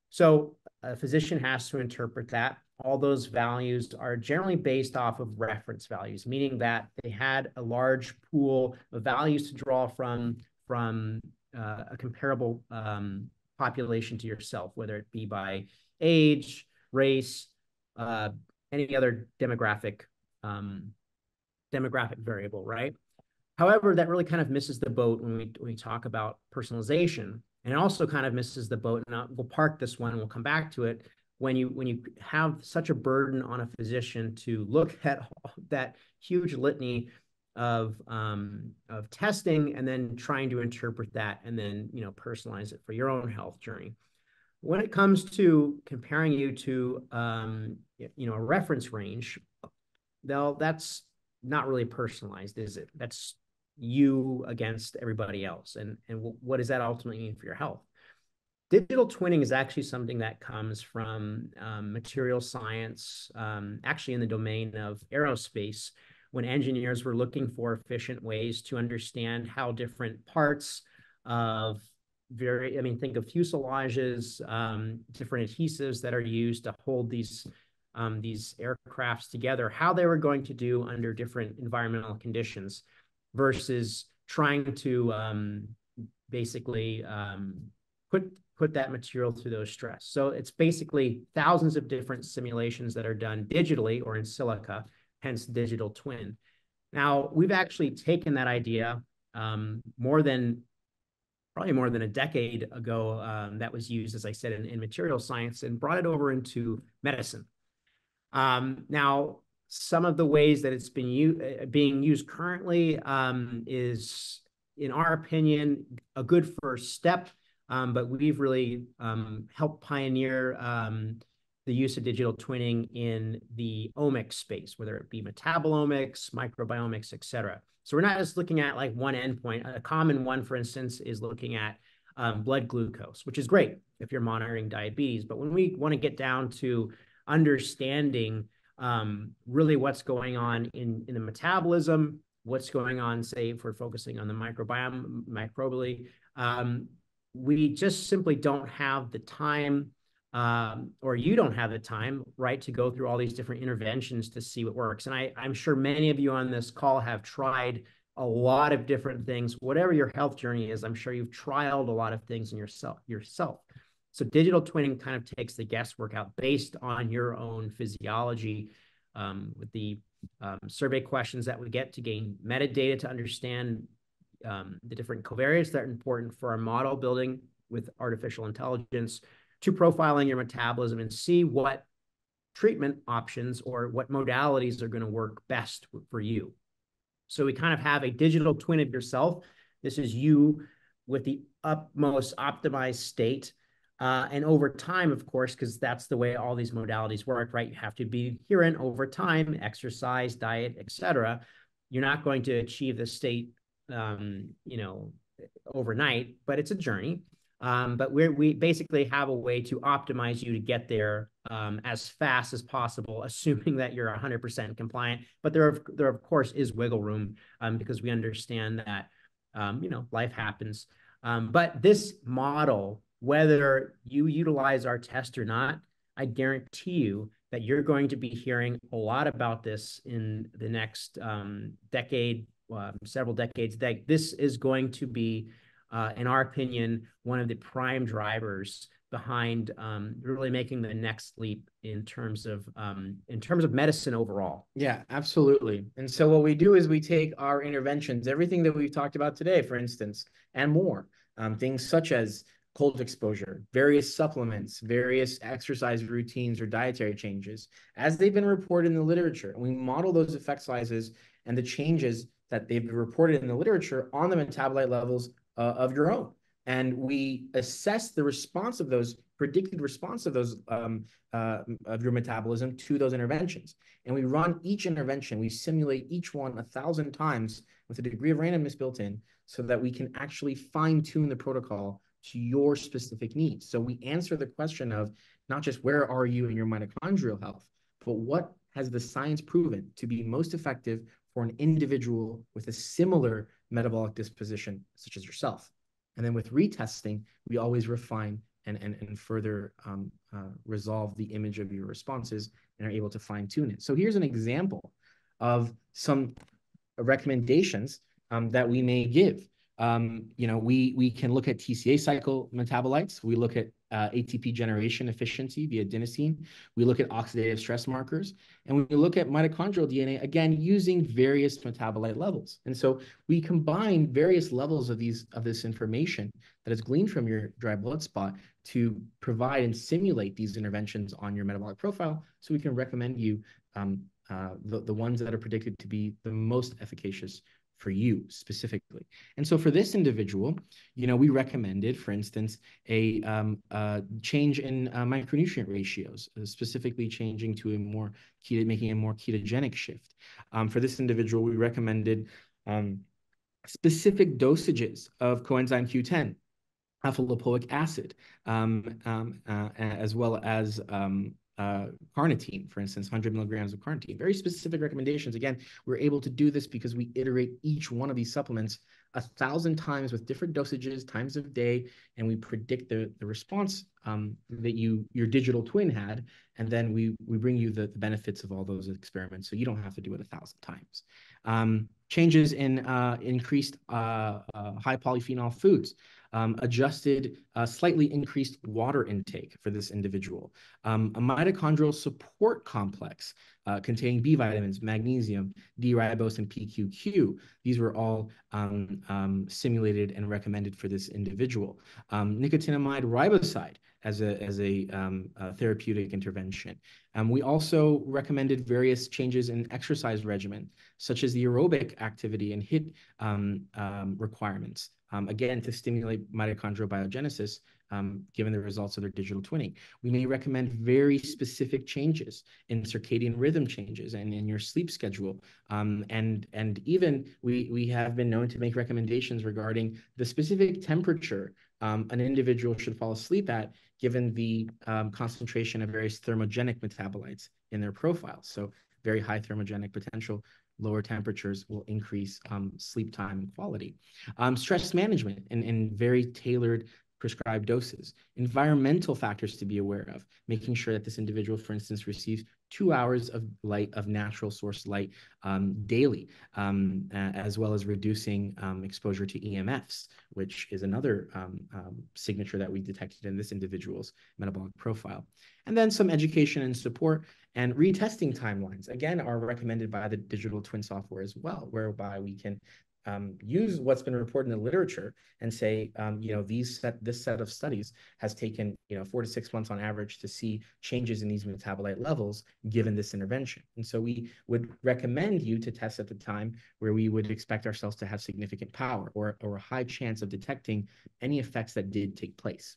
So a physician has to interpret that. All those values are generally based off of reference values, meaning that they had a large pool of values to draw from a comparable population to yourself, whether it be by age, race, any other demographic variable, right? However, that really kind of misses the boat when we talk about personalization, and it also kind of misses the boat. And we'll park this one and we'll come back to it. When you have such a burden on a physician to look at that huge litany of testing and then trying to interpret that and then personalize it for your own health journey. When it comes to comparing you to a reference range, though, that's not really personalized, is it? That's you against everybody else. And what does that ultimately mean for your health? Digital twinning is actually something that comes from material science, actually in the domain of aerospace, when engineers were looking for efficient ways to understand how different parts of think of fuselages, different adhesives that are used to hold these aircrafts together, how they were going to do under different environmental conditions versus trying to basically put that material through those stress. So it's basically thousands of different simulations that are done digitally or in silica, hence digital twin. Now, we've actually taken that idea probably more than a decade ago, that was used, as I said, in material science, and brought it over into medicine. Now, some of the ways that it's been being used currently is, in our opinion, a good first step, but we've really helped pioneer the use of digital twinning in the omics space, whether it be metabolomics, microbiomics, et cetera. So we're not just looking at like one endpoint. A common one, for instance, is looking at blood glucose, which is great if you're monitoring diabetes. But when we want to get down to understanding really what's going on in the metabolism, what's going on, say, if we're focusing on the microbiome, microbially, we just simply don't have the time, or you don't have the time, right, to go through all these different interventions to see what works. And I'm sure many of you on this call have tried a lot of different things. Whatever your health journey is, I'm sure you've trialed a lot of things in yourself. So digital twinning kind of takes the guesswork out based on your own physiology, with the survey questions that we get to gain metadata to understand the different covariates that are important for our model building with artificial intelligence, to profiling your metabolism and see what treatment options or what modalities are going to work best for you. So we kind of have a digital twin of yourself. This is you with the utmost optimized state. And over time, of course, because that's the way all these modalities work, right? You have to be adherent over time, exercise, diet, et cetera. You're not going to achieve the state, overnight, but it's a journey. But we basically have a way to optimize you to get there as fast as possible, assuming that you're 100% compliant. But there of course is wiggle room, because we understand that life happens. But this model, whether you utilize our test or not, I guarantee you that you're going to be hearing a lot about this in the next decade several decades, that this is going to be, in our opinion, one of the prime drivers behind really making the next leap in terms of medicine overall. Yeah, absolutely. And so what we do is we take our interventions, everything that we've talked about today, for instance, and more, things such as cold exposure, various supplements, various exercise routines or dietary changes, as they've been reported in the literature. And we model those effect sizes and the changes that they've been reported in the literature on the metabolite levels of your own. And we assess the response of those, predicted response of those of your metabolism to those interventions. And we run each intervention, we simulate each one 1,000 times with a degree of randomness built in so that we can actually fine tune the protocol to your specific needs. So we answer the question of not just where are you in your mitochondrial health, but what has the science proven to be most effective for an individual with a similar metabolic disposition, such as yourself. And then with retesting, we always refine and further resolve the image of your responses and are able to fine tune it. So here's an example of some recommendations that we may give. We can look at TCA cycle metabolites. We look at ATP generation efficiency via adenosine. We look at oxidative stress markers, and we look at mitochondrial DNA, again, using various metabolite levels. And so we combine various levels of this information that is gleaned from your dry blood spot to provide and simulate these interventions on your metabolic profile so we can recommend you the ones that are predicted to be the most efficacious for you specifically. And so for this individual, we recommended, for instance, a change in micronutrient ratios, specifically changing to making a more ketogenic shift. For this individual, we recommended specific dosages of coenzyme Q10, alpha lipoic acid, as well as carnitine, for instance, 100 milligrams of carnitine. Very specific recommendations. Again, we're able to do this because we iterate each one of these supplements 1,000 times with different dosages, times of day, and we predict the response that your digital twin had, and then we bring you the benefits of all those experiments, so you don't have to do it 1,000 times. Changes in increased high polyphenol foods. Adjusted, slightly increased water intake for this individual. A mitochondrial support complex containing B vitamins, magnesium, D-ribose, and PQQ. These were all simulated and recommended for this individual. Nicotinamide riboside as a therapeutic intervention. We also recommended various changes in exercise regimen, such as the aerobic activity and HIIT requirements. Again, to stimulate mitochondrial biogenesis, given the results of their digital twinning. We may recommend very specific changes in circadian rhythm changes and in your sleep schedule. And even we have been known to make recommendations regarding the specific temperature an individual should fall asleep at, given the concentration of various thermogenic metabolites in their profile. So very high thermogenic potential, lower temperatures will increase sleep time and quality. Stress management in very tailored prescribed doses. Environmental factors to be aware of, making sure that this individual, for instance, receives 2 hours of light, of natural source light daily, as well as reducing exposure to EMFs, which is another signature that we detected in this individual's metabolic profile. And then some education and support and retesting timelines, again, are recommended by the digital twin software as well, whereby we can use what's been reported in the literature and say, this set of studies has taken, 4 to 6 months on average to see changes in these metabolite levels given this intervention. And so we would recommend you to test at the time where we would expect ourselves to have significant power or a high chance of detecting any effects that did take place.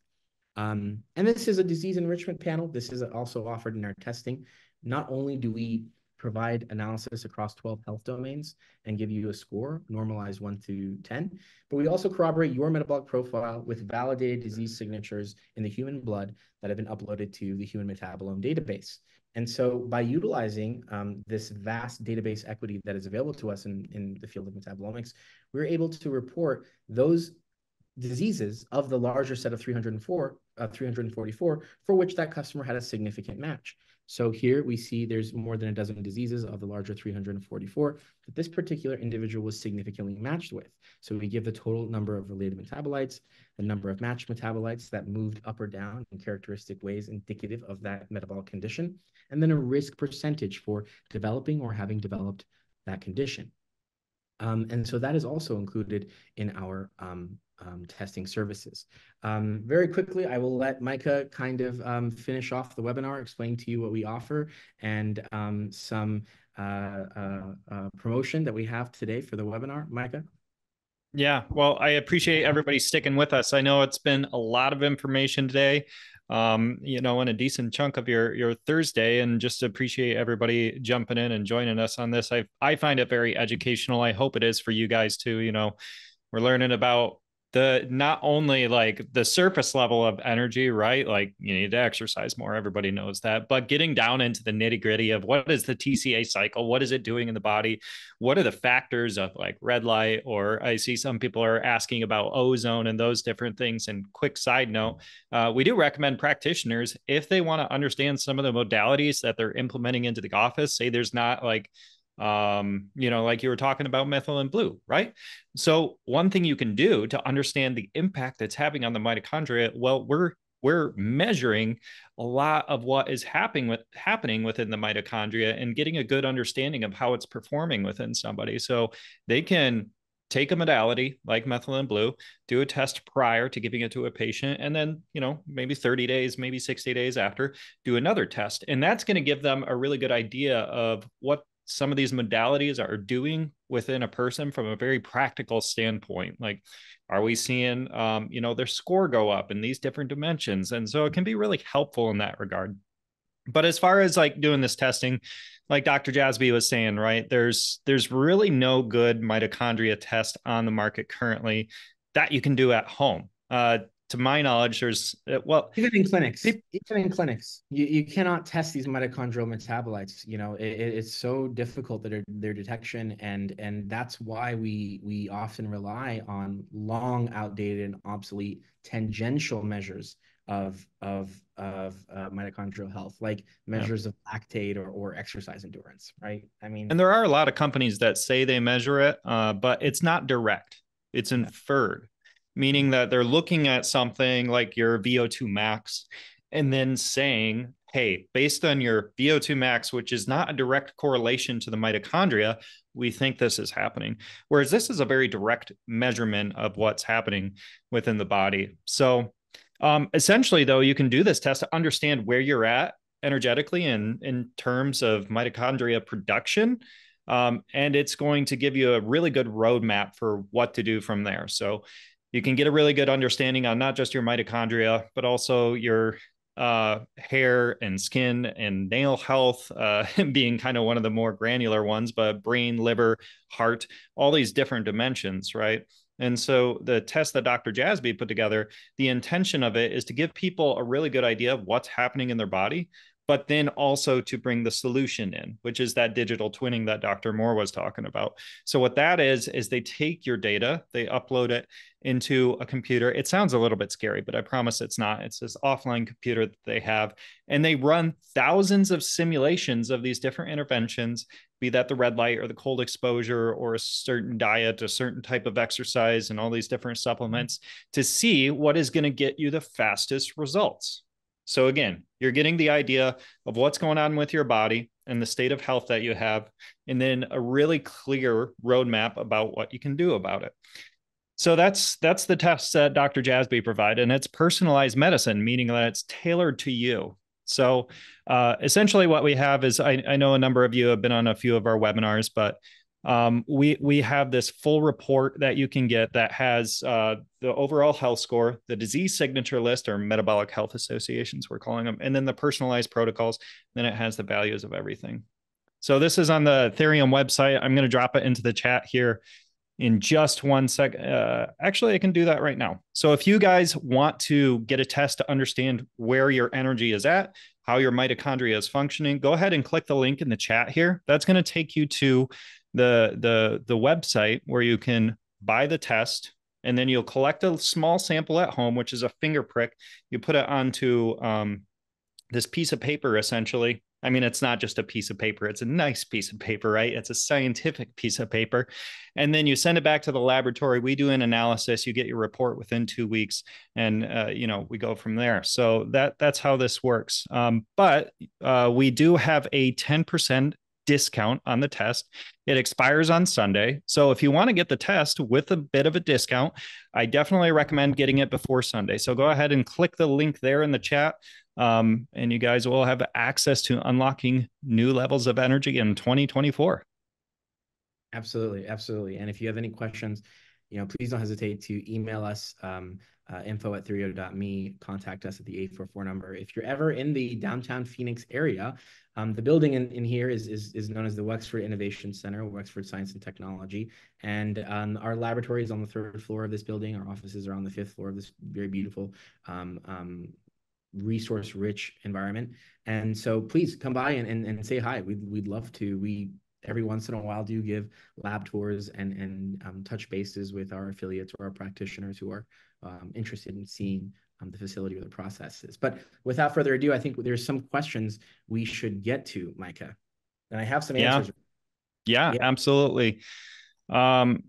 And this is a disease enrichment panel. This is also offered in our testing. Not only do we provide analysis across 12 health domains and give you a score, normalized 1 through 10, but we also corroborate your metabolic profile with validated disease signatures in the human blood that have been uploaded to the human metabolome database. And so by utilizing this vast database equity that is available to us in the field of metabolomics, we're able to report those diseases of the larger set of 344, for which that customer had a significant match. So here we see there's more than a dozen diseases of the larger 344 that this particular individual was significantly matched with. So we give the total number of related metabolites, the number of matched metabolites that moved up or down in characteristic ways indicative of that metabolic condition, and then a risk percentage for developing or having developed that condition. And so that is also included in our testing services. Very quickly, I will let Micah kind of finish off the webinar, explain to you what we offer, and some promotion that we have today for the webinar. Micah? Yeah, well, I appreciate everybody sticking with us. I know it's been a lot of information today, you know, and a decent chunk of your Thursday, and just appreciate everybody jumping in and joining us on this. I find it very educational. I hope it is for you guys too. You know, we're learning about the not only like the surface level of energy, right? Like you need to exercise more. Everybody knows that, but getting down into the nitty gritty of what is the TCA cycle? What is it doing in the body? What are the factors of like red light? Or I see some people are asking about ozone and those different things. And quick side note, we do recommend practitioners, if they want to understand some of the modalities that they're implementing into the office, say there's not like you know, like you were talking about methylene blue, right? So one thing you can do to understand the impact that's having on the mitochondria, well, we're measuring a lot of what is happening within the mitochondria and getting a good understanding of how it's performing within somebody. So they can take a modality like methylene blue, do a test prior to giving it to a patient, and then, you know, maybe 30 days, maybe 60 days after, do another test. And that's going to give them a really good idea of what some of these modalities are doing within a person from a very practical standpoint. Like, are we seeing, you know, their score go up in these different dimensions? And so it can be really helpful in that regard. But as far as like doing this testing, like Dr. Jasbi was saying, right, there's really no good mitochondria test on the market currently that you can do at home. To my knowledge, there's well, even in clinics, you cannot test these mitochondrial metabolites. You know, it's so difficult that their detection, and that's why we often rely on long, outdated, and obsolete tangential measures of mitochondrial health, like measures of lactate or exercise endurance, right? I mean, and there are a lot of companies that say they measure it, but it's not direct; it's inferred. Meaning that they're looking at something like your VO2 max and then saying, hey, based on your VO2 max, which is not a direct correlation to the mitochondria, we think this is happening. Whereas this is a very direct measurement of what's happening within the body. So essentially, though, you can do this test to understand where you're at energetically in terms of mitochondria production. And it's going to give you a really good roadmap for what to do from there. So you can get a really good understanding on not just your mitochondria, but also your hair and skin and nail health, being kind of one of the more granular ones, but brain, liver, heart, all these different dimensions, right? And so the test that Dr. Jasbi put together, the intention of it is to give people a really good idea of what's happening in their body, but then also to bring the solution in, which is that digital twinning that Dr. Mohr was talking about. So what that is they take your data, they upload it into a computer. It sounds a little bit scary, but I promise it's not. It's this offline computer that they have, and they run thousands of simulations of these different interventions, be that the red light or the cold exposure or a certain diet, a certain type of exercise, and all these different supplements to see what is going to get you the fastest results. So again, you're getting the idea of what's going on with your body and the state of health that you have, and then a really clear roadmap about what you can do about it. So that's the test that Dr. Jasbi provided, and it's personalized medicine, meaning that it's tailored to you. So essentially what we have is, I know a number of you have been on a few of our webinars, but we have this full report that you can get that has the overall health score, the disease signature list, or metabolic health associations, we're calling them, and then the personalized protocols. Then it has the values of everything. So this is on the Theriome website. I'm going to drop it into the chat here in just 1 second. Actually, I can do that right now. So if you guys want to get a test to understand where your energy is at, how your mitochondria is functioning, go ahead and click the link in the chat here. That's going to take you to the website where you can buy the test, and then you'll collect a small sample at home, which is a finger prick. You put it onto this piece of paper, essentially, I mean, it's not just a piece of paper. It's a nice piece of paper, right? It's a scientific piece of paper. And then you send it back to the laboratory. We do an analysis. You get your report within 2 weeks, and we go from there. So that's how this works. But we do have a 10% discount on the test. It expires on Sunday. So if you want to get the test with a bit of a discount, I definitely recommend getting it before Sunday. So go ahead and click the link there in the chat. And you guys will have access to unlocking new levels of energy in 2024. Absolutely. Absolutely. And if you have any questions, please don't hesitate to email us, info@theriome.me, contact us at the 844 number. If you're ever in the downtown Phoenix area, the building in here is known as the Wexford Innovation Center, Wexford Science and Technology. And our laboratory is on the 3rd floor of this building. Our offices are on the 5th floor of this very beautiful resource-rich environment. And so please come by and say hi. We'd love to. We every once in a while do give lab tours and touch bases with our affiliates or our practitioners who are interested in seeing the facility or the processes. But without further ado, I think there's some questions we should get to, Micah. And I have some answers. Yeah, absolutely.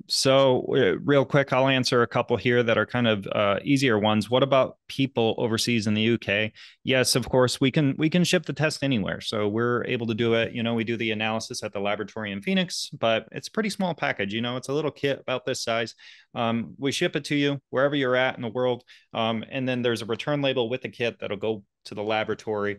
So real quick, I'll answer a couple here that are kind of easier ones. What about people overseas in the UK? Yes, of course, we can ship the test anywhere. So we're able to do it. We do the analysis at the laboratory in Phoenix, but it's a pretty small package. It's a little kit about this size. We ship it to you wherever you're at in the world. And then there's a return label with the kit that'll go to the laboratory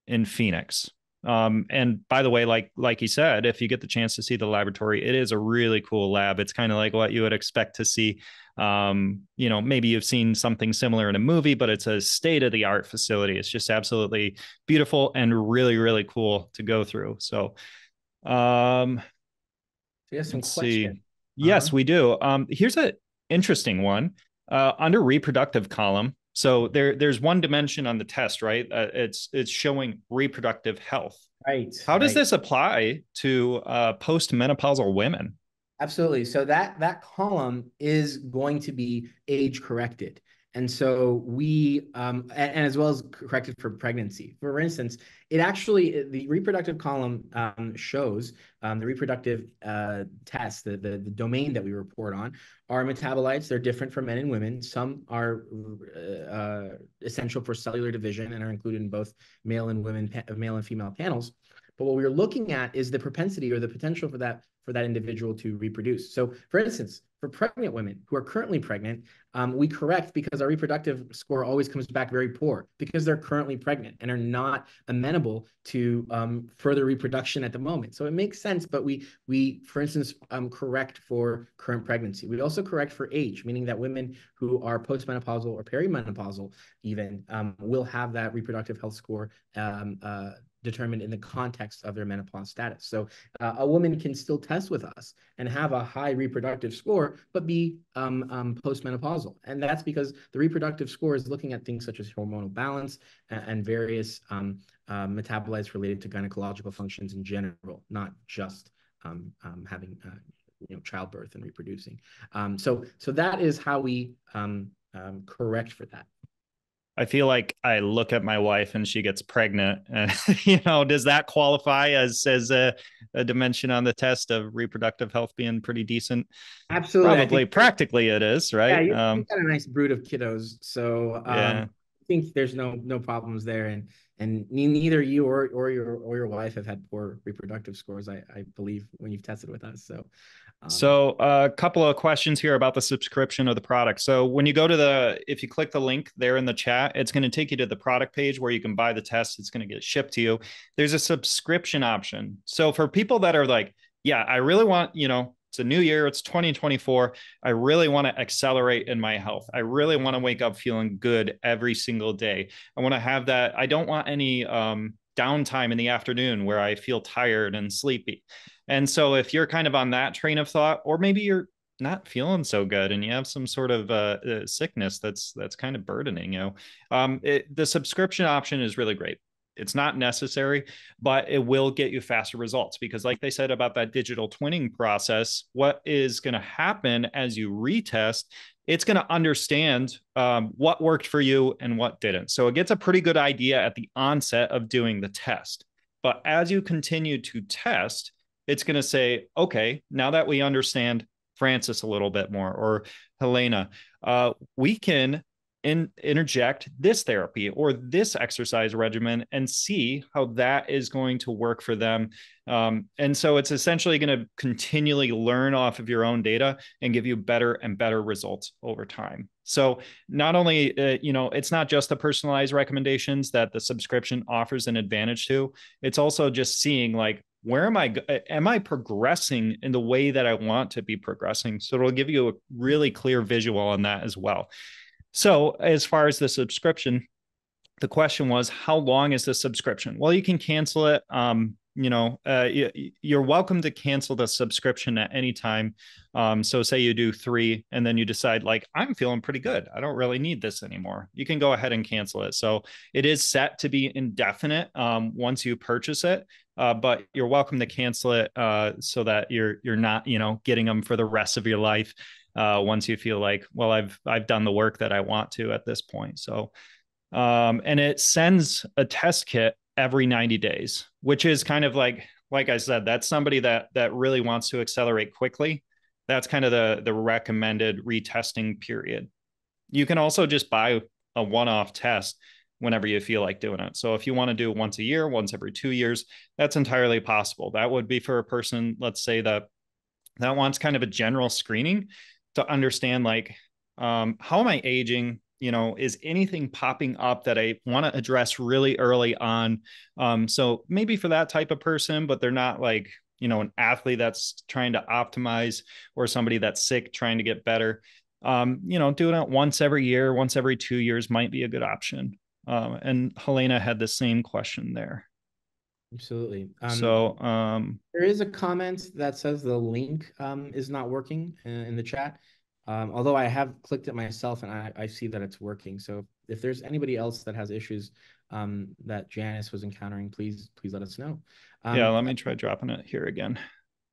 in Phoenix. And by the way, like you said, if you get the chance to see the laboratory, it is a really cool lab. It's kind of like what you would expect to see. Maybe you've seen something similar in a movie, but it's a state-of-the-art facility. It's just absolutely beautiful and really, really cool to go through. So, we have some questions. Yes, we do. Here's an interesting one under reproductive column. So there's one dimension on the test, right? It's showing reproductive health. Right. How does this apply to postmenopausal women? Absolutely. So that column is going to be age corrected. And so we, and as well as corrected for pregnancy. For instance, the reproductive column shows the reproductive tests, the domain that we report on are metabolites. They're different for men and women. Some are essential for cellular division and are included in both male and female panels. But what we're looking at is the propensity or the potential for that individual to reproduce. So for instance, for pregnant women who are currently pregnant, we correct because our reproductive score always comes back very poor because they're currently pregnant and are not amenable to further reproduction at the moment. So it makes sense, but we for instance, correct for current pregnancy. We also correct for age, meaning that women who are postmenopausal or perimenopausal even will have that reproductive health score determined in the context of their menopause status. So a woman can still test with us and have a high reproductive score, but be postmenopausal. And that's because the reproductive score is looking at things such as hormonal balance and various metabolites related to gynecological functions in general, not just having childbirth and reproducing. So that is how we correct for that. I feel like I look at my wife and she gets pregnant. Does that qualify as a dimension on the test of reproductive health being pretty decent? Absolutely. Probably practically it is, right? Yeah, you've got a nice brood of kiddos. So I think there's no problems there. And neither you or your wife have had poor reproductive scores, I believe, when you've tested with us. So a couple of questions here about the subscription of the product. So when you go to if you click the link there in the chat, it's going to take you to the product page where you can buy the test. It's going to get shipped to you. There's a subscription option. So for people that are like, yeah, I really want, it's a new year, it's 2024. I really want to accelerate in my health. I really want to wake up feeling good every single day. I want to have that. I don't want any downtime in the afternoon where I feel tired and sleepy. And so if you're kind of on that train of thought, or maybe you're not feeling so good and you have some sort of sickness that's kind of burdening, the subscription option is really great. It's not necessary, but it will get you faster results because like they said about that digital twinning process, what is going to happen as you retest it's going to understand what worked for you and what didn't. So it gets a pretty good idea at the onset of doing the test. But as you continue to test, it's going to say, okay, now that we understand Francis a little bit more, or Helena, we can interject this therapy or this exercise regimen and see how that is going to work for them. And so it's essentially going to continually learn off of your own data and give you better and better results over time. So not only, it's not just the personalized recommendations that the subscription offers an advantage to, it's also just seeing like, where am I progressing in the way that I want to be progressing? So it'll give you a really clear visual on that as well. So as far as the subscription, the question was, how long is the subscription? Well, you can cancel it. You're welcome to cancel the subscription at any time. So say you do 3 and then you decide like, I'm feeling pretty good, I don't really need this anymore. You can go ahead and cancel it. So it is set to be indefinite once you purchase it. But you're welcome to cancel it so that you're not, getting them for the rest of your life. Once you feel like, well, I've done the work that I want to at this point. So, and it sends a test kit every 90 days, which is kind of like I said, that's somebody that really wants to accelerate quickly. That's kind of the recommended retesting period. You can also just buy a one-off test whenever you feel like doing it. So if you want to do once a year, once every 2 years, that's entirely possible. That would be for a person, let's say that wants kind of a general screening to understand like, how am I aging? Is anything popping up that I want to address really early on? So maybe for that type of person, but they're not like, an athlete that's trying to optimize or somebody that's sick trying to get better. Doing it once every year, once every 2 years might be a good option. And Helena had the same question there. Absolutely. There is a comment that says the link is not working in the chat. Although I have clicked it myself and I see that it's working. So if there's anybody else that has issues that Janice was encountering, please let us know. Let me try dropping it here again.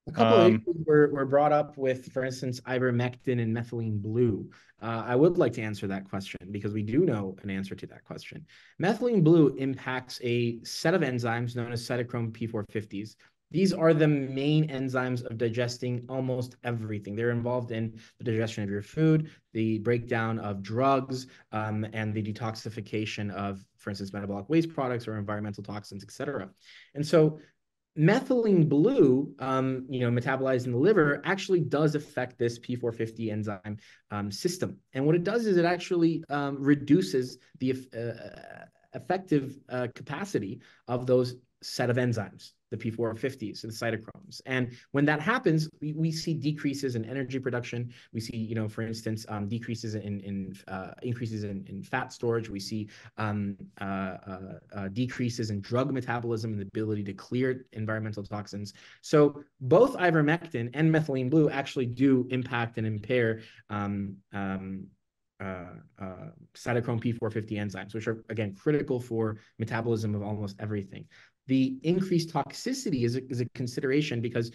A couple of issues were brought up with, for instance, ivermectin and methylene blue. I would like to answer that question because we do know an answer to that question. Methylene blue impacts a set of enzymes known as cytochrome P450s. These are the main enzymes of digesting almost everything. They're involved in the digestion of your food, the breakdown of drugs, and the detoxification of, for instance, metabolic waste products or environmental toxins, et cetera. And so methylene blue, metabolized in the liver, actually does affect this P450 enzyme system. And what it does is it actually reduces the effective capacity of those set of enzymes, the P450s, the cytochromes. And when that happens, we see decreases in energy production. We see, for instance, decreases in increases in fat storage. We see decreases in drug metabolism and the ability to clear environmental toxins. So both ivermectin and methylene blue actually do impact and impair cytochrome P450 enzymes, which are, again, critical for metabolism of almost everything. The increased toxicity is a consideration because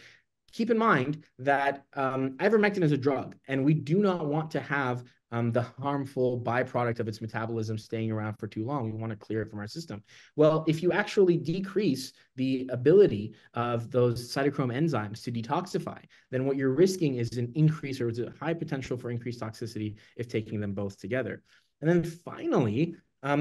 keep in mind that ivermectin is a drug, and we do not want to have the harmful byproduct of its metabolism staying around for too long. We want to clear it from our system. Well, if you actually decrease the ability of those cytochrome enzymes to detoxify, then what you're risking is an increase, or is a high potential for increased toxicity if taking them both together. And then finally,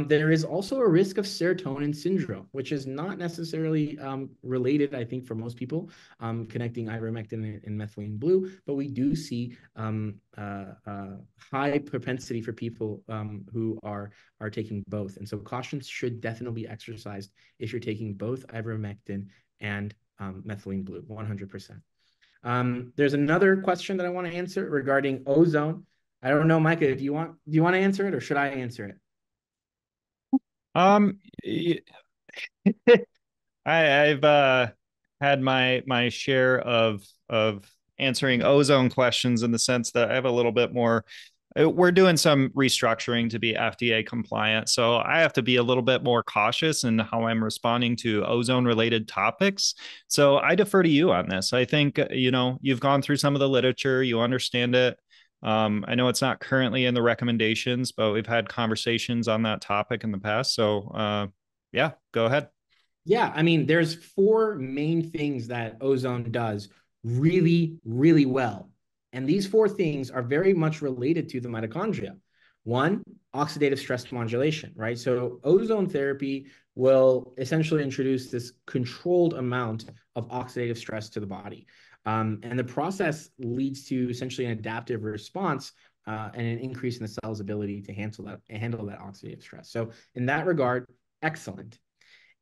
there is also a risk of serotonin syndrome, which is not necessarily related, I think, for most people, connecting ivermectin and methylene blue, but we do see high propensity for people who are taking both. And so caution should definitely be exercised if you're taking both ivermectin and methylene blue, 100%. There's another question that I want to answer regarding ozone. I don't know, Micah, do you want to answer it, or should I answer it? I've had my share of answering ozone questions in the sense that I have a little bit more. We're doing some restructuring to be FDA compliant, so I have to be a little bit more cautious in how I'm responding to ozone related topics. So I defer to you on this. I think you've gone through some of the literature, you understand it. I know it's not currently in the recommendations, but we've had conversations on that topic in the past. So yeah, go ahead. Yeah, I mean, there's four main things that ozone does really, really well. And these four things are very much related to the mitochondria. One, oxidative stress modulation, right? So ozone therapy will essentially introduce this controlled amount of oxidative stress to the body. And the process leads to essentially an adaptive response and an increase in the cell's ability to handle that oxidative stress. So in that regard, excellent.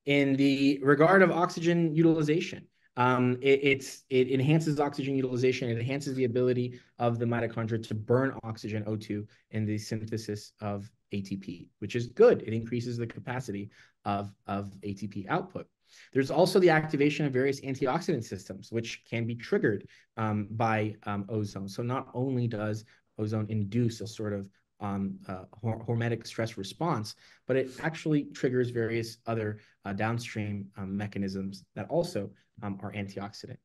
In the regard of oxygen utilization, it enhances oxygen utilization. It enhances the ability of the mitochondria to burn oxygen, O2, in the synthesis of ATP, which is good. It increases the capacity of ATP output. There's also the activation of various antioxidant systems, which can be triggered by ozone. So not only does ozone induce a sort of hormetic stress response, but it actually triggers various other downstream mechanisms that also are antioxidant.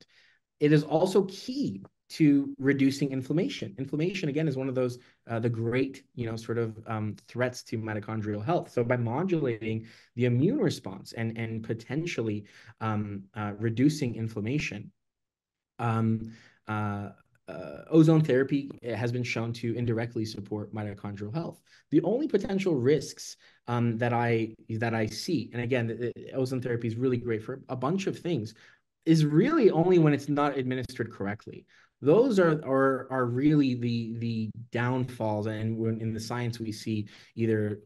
It is also key to reducing inflammation. Inflammation, again, is one of those, the great, sort of threats to mitochondrial health. So by modulating the immune response and potentially reducing inflammation, ozone therapy has been shown to indirectly support mitochondrial health. The only potential risks that I see, and again, ozone therapy is really great for a bunch of things, is really only when it's not administered correctly. Those are really the downfalls, and when in the science we see either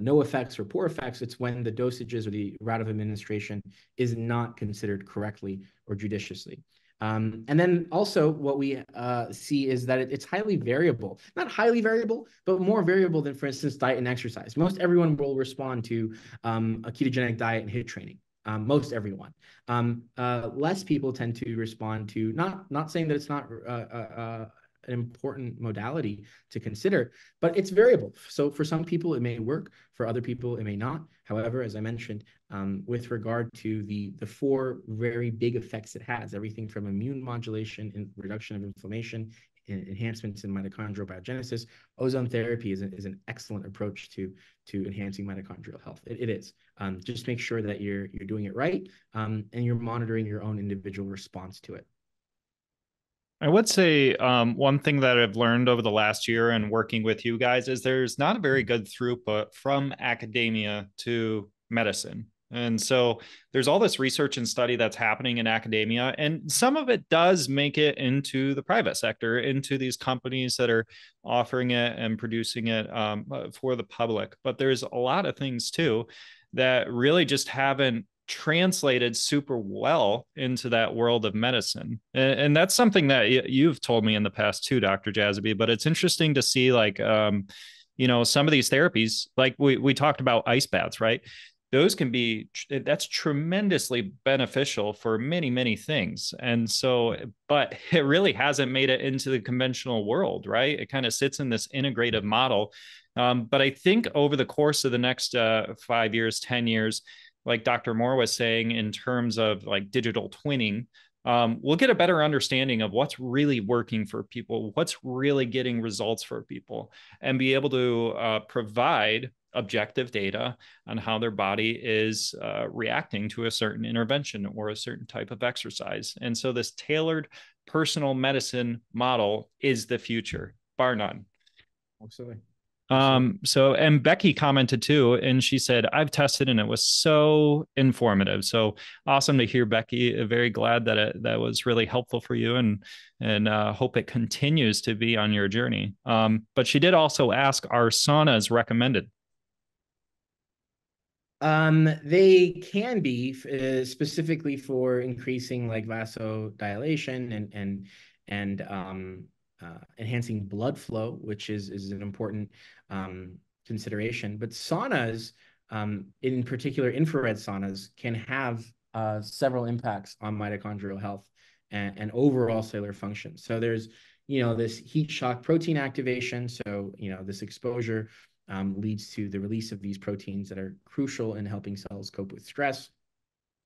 no effects or poor effects. It's when the dosages or the route of administration is not considered correctly or judiciously. And then also what we see is that it's highly variable, not highly variable, but more variable than, for instance, diet and exercise. Most everyone will respond to a ketogenic diet and HIIT training. Most everyone. Less people tend to respond to, not saying that it's not an important modality to consider, but it's variable. So for some people, it may work. For other people, it may not. However, as I mentioned, with regard to the four very big effects it has, everything from immune modulation and reduction of inflammation, enhancements in mitochondrial biogenesis, ozone therapy is an excellent approach to enhancing mitochondrial health. It is. Just make sure that you're doing it right, and you're monitoring your own individual response to it. I would say one thing that I've learned over the last year and working with you guys is there's not a very good throughput from academia to medicine. And so there's all this research and study that's happening in academia, and some of it does make it into the private sector, into these companies that are offering it and producing it for the public. But there's a lot of things too that really just haven't translated super well into that world of medicine. And that's something that you've told me in the past too, Dr. Jasbi, but it's interesting to see like, some of these therapies, like we talked about ice baths, right? Those can be, that's tremendously beneficial for many, many things. And so, but it really hasn't made it into the conventional world, right? It kind of sits in this integrative model. But I think over the course of the next 5 years, 10 years, like Dr. Mohr was saying, in terms of like digital twinning, we'll get a better understanding of what's really working for people, what's really getting results for people, and be able to provide objective data on how their body is reacting to a certain intervention or a certain type of exercise. And so this tailored personal medicine model is the future, bar none. Absolutely. And Becky commented too, and she said, I've tested and it was so informative. So awesome to hear, Becky. Very glad that that was really helpful for you, and hope it continues to be on your journey. But she did also ask, are saunas recommended? They can be specifically for increasing like vasodilation and enhancing blood flow, which is an important consideration. But saunas, in particular infrared saunas, can have several impacts on mitochondrial health and overall cellular function. So there's, this heat shock protein activation. So, this exposure leads to the release of these proteins that are crucial in helping cells cope with stress.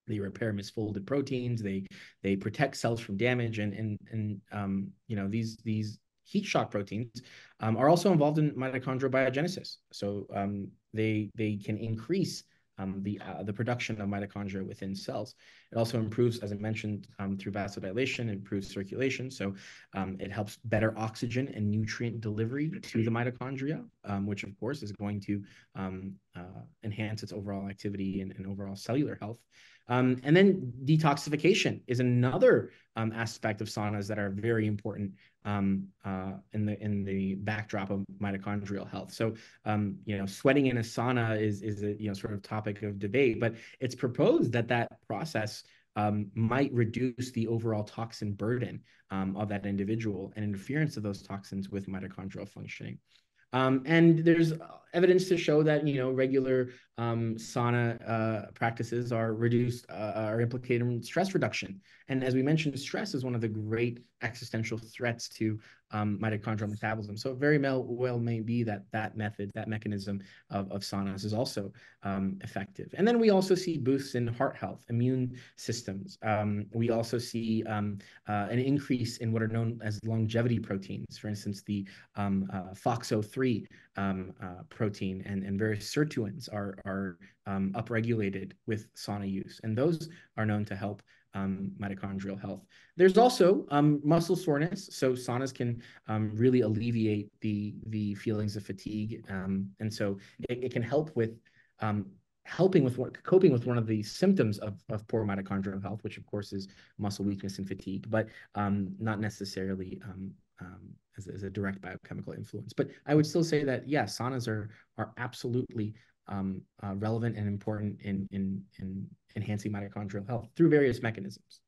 They repair misfolded proteins. They protect cells from damage, and these heat shock proteins, are also involved in mitochondrial biogenesis. So they can increase the production of mitochondria within cells. It also improves, as I mentioned, through vasodilation, improves circulation. So it helps better oxygen and nutrient delivery to the mitochondria, which of course is going to enhance its overall activity and overall cellular health. And then detoxification is another aspect of saunas that are very important in the backdrop of mitochondrial health. So, sweating in a sauna is a sort of topic of debate, but it's proposed that process might reduce the overall toxin burden of that individual and interference of those toxins with mitochondrial functioning. And there's evidence to show that regular sauna practices are implicated in stress reduction. And as we mentioned, stress is one of the great existential threats to mitochondrial metabolism. So it very well may be that mechanism of saunas is also effective. And then we also see boosts in heart health, immune systems. We also see an increase in what are known as longevity proteins. For instance, the FOXO3 protein and various sirtuins are upregulated with sauna use. And those are known to help mitochondrial health. There's also muscle soreness. So saunas can really alleviate the feelings of fatigue. And so it can help with coping with one of the symptoms of poor mitochondrial health, which of course is muscle weakness and fatigue, but not necessarily as a direct biochemical influence. But I would still say that, yeah, saunas are absolutely relevant and important in enhancing mitochondrial health through various mechanisms.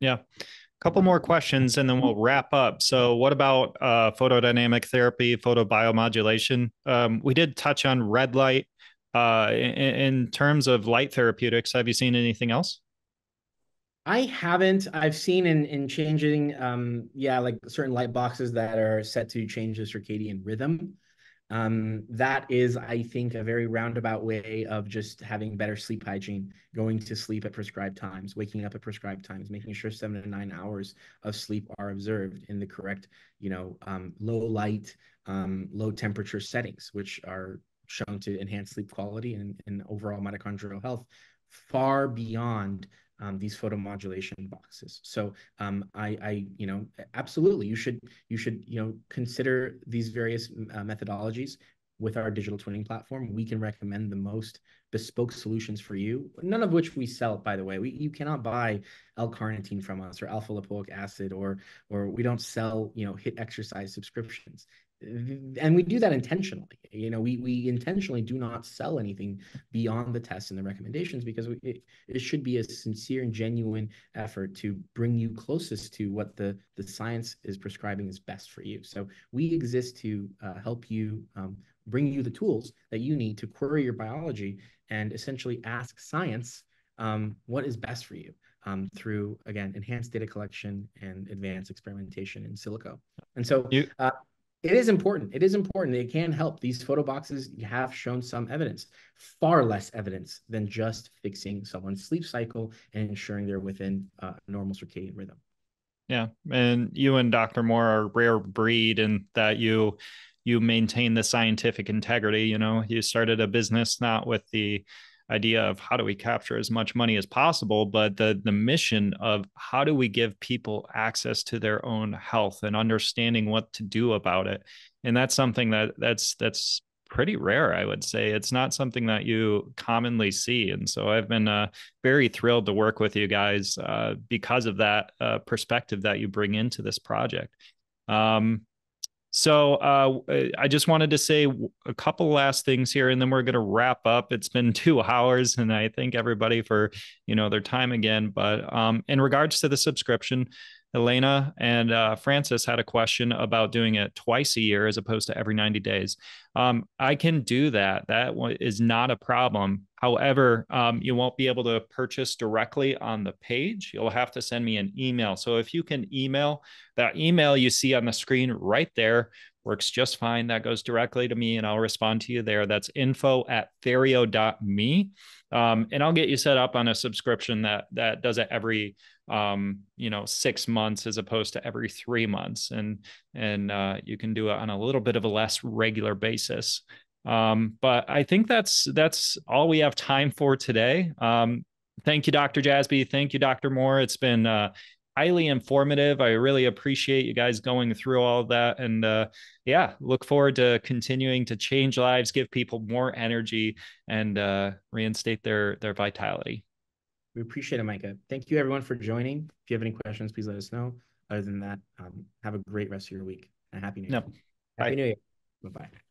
Yeah. A couple more questions and then we'll wrap up. So what about photodynamic therapy, photobiomodulation? We did touch on red light. In terms of light therapeutics, have you seen anything else? I haven't. I've seen in changing, like certain light boxes that are set to change the circadian rhythm. That is, I think, a very roundabout way of just having better sleep hygiene, going to sleep at prescribed times, waking up at prescribed times, making sure 7 to 9 hours of sleep are observed in the correct, low light, low temperature settings, which are shown to enhance sleep quality and overall mitochondrial health far beyond these photomodulation boxes. So I absolutely, you should consider these various methodologies. With our digital twinning platform, we can recommend the most bespoke solutions for you, none of which we sell, by the way. You cannot buy L-carnitine from us or alpha lipoic acid, or we don't sell, HIIT exercise subscriptions. And we do that intentionally. We intentionally do not sell anything beyond the tests and the recommendations, because it should be a sincere and genuine effort to bring you closest to what the science is prescribing is best for you. So we exist to help you, bring you the tools that you need to query your biology and essentially ask science what is best for you through, again, enhanced data collection and advanced experimentation in silico. And so it is important. It is important. It can help. These photo boxes have shown some evidence, far less evidence than just fixing someone's sleep cycle and ensuring they're within normal circadian rhythm. Yeah. And you and Dr. Mohr are a rare breed in that you maintain the scientific integrity. You started a business not with the idea of how do we capture as much money as possible, but the mission of how do we give people access to their own health and understanding what to do about it. And that's something that's pretty rare, I would say. It's not something that you commonly see. And so I've been very thrilled to work with you guys because of that perspective that you bring into this project. So I just wanted to say a couple last things here, and then we're going to wrap up. It's been 2 hours, and I thank everybody for their time again. But in regards to the subscription, Elena and Francis had a question about doing it twice a year as opposed to every 90 days. I can do that. That is not a problem. However, you won't be able to purchase directly on the page. You'll have to send me an email. So if you can email, that email you see on the screen right there works just fine. That goes directly to me and I'll respond to you there. That's info@therio.me. And I'll get you set up on a subscription that does it every 6 months as opposed to every 3 months, and you can do it on a little bit of a less regular basis. But I think that's all we have time for today. Thank you, Dr. Jasbi. Thank you, Dr. Mohr. It's been highly informative. I really appreciate you guys going through all of that. And yeah, look forward to continuing to change lives, give people more energy, and reinstate their vitality. We appreciate it, Micah. Thank you, everyone, for joining. If you have any questions, please let us know. Other than that, have a great rest of your week and Happy New Year. No. Happy New Year. Bye-bye.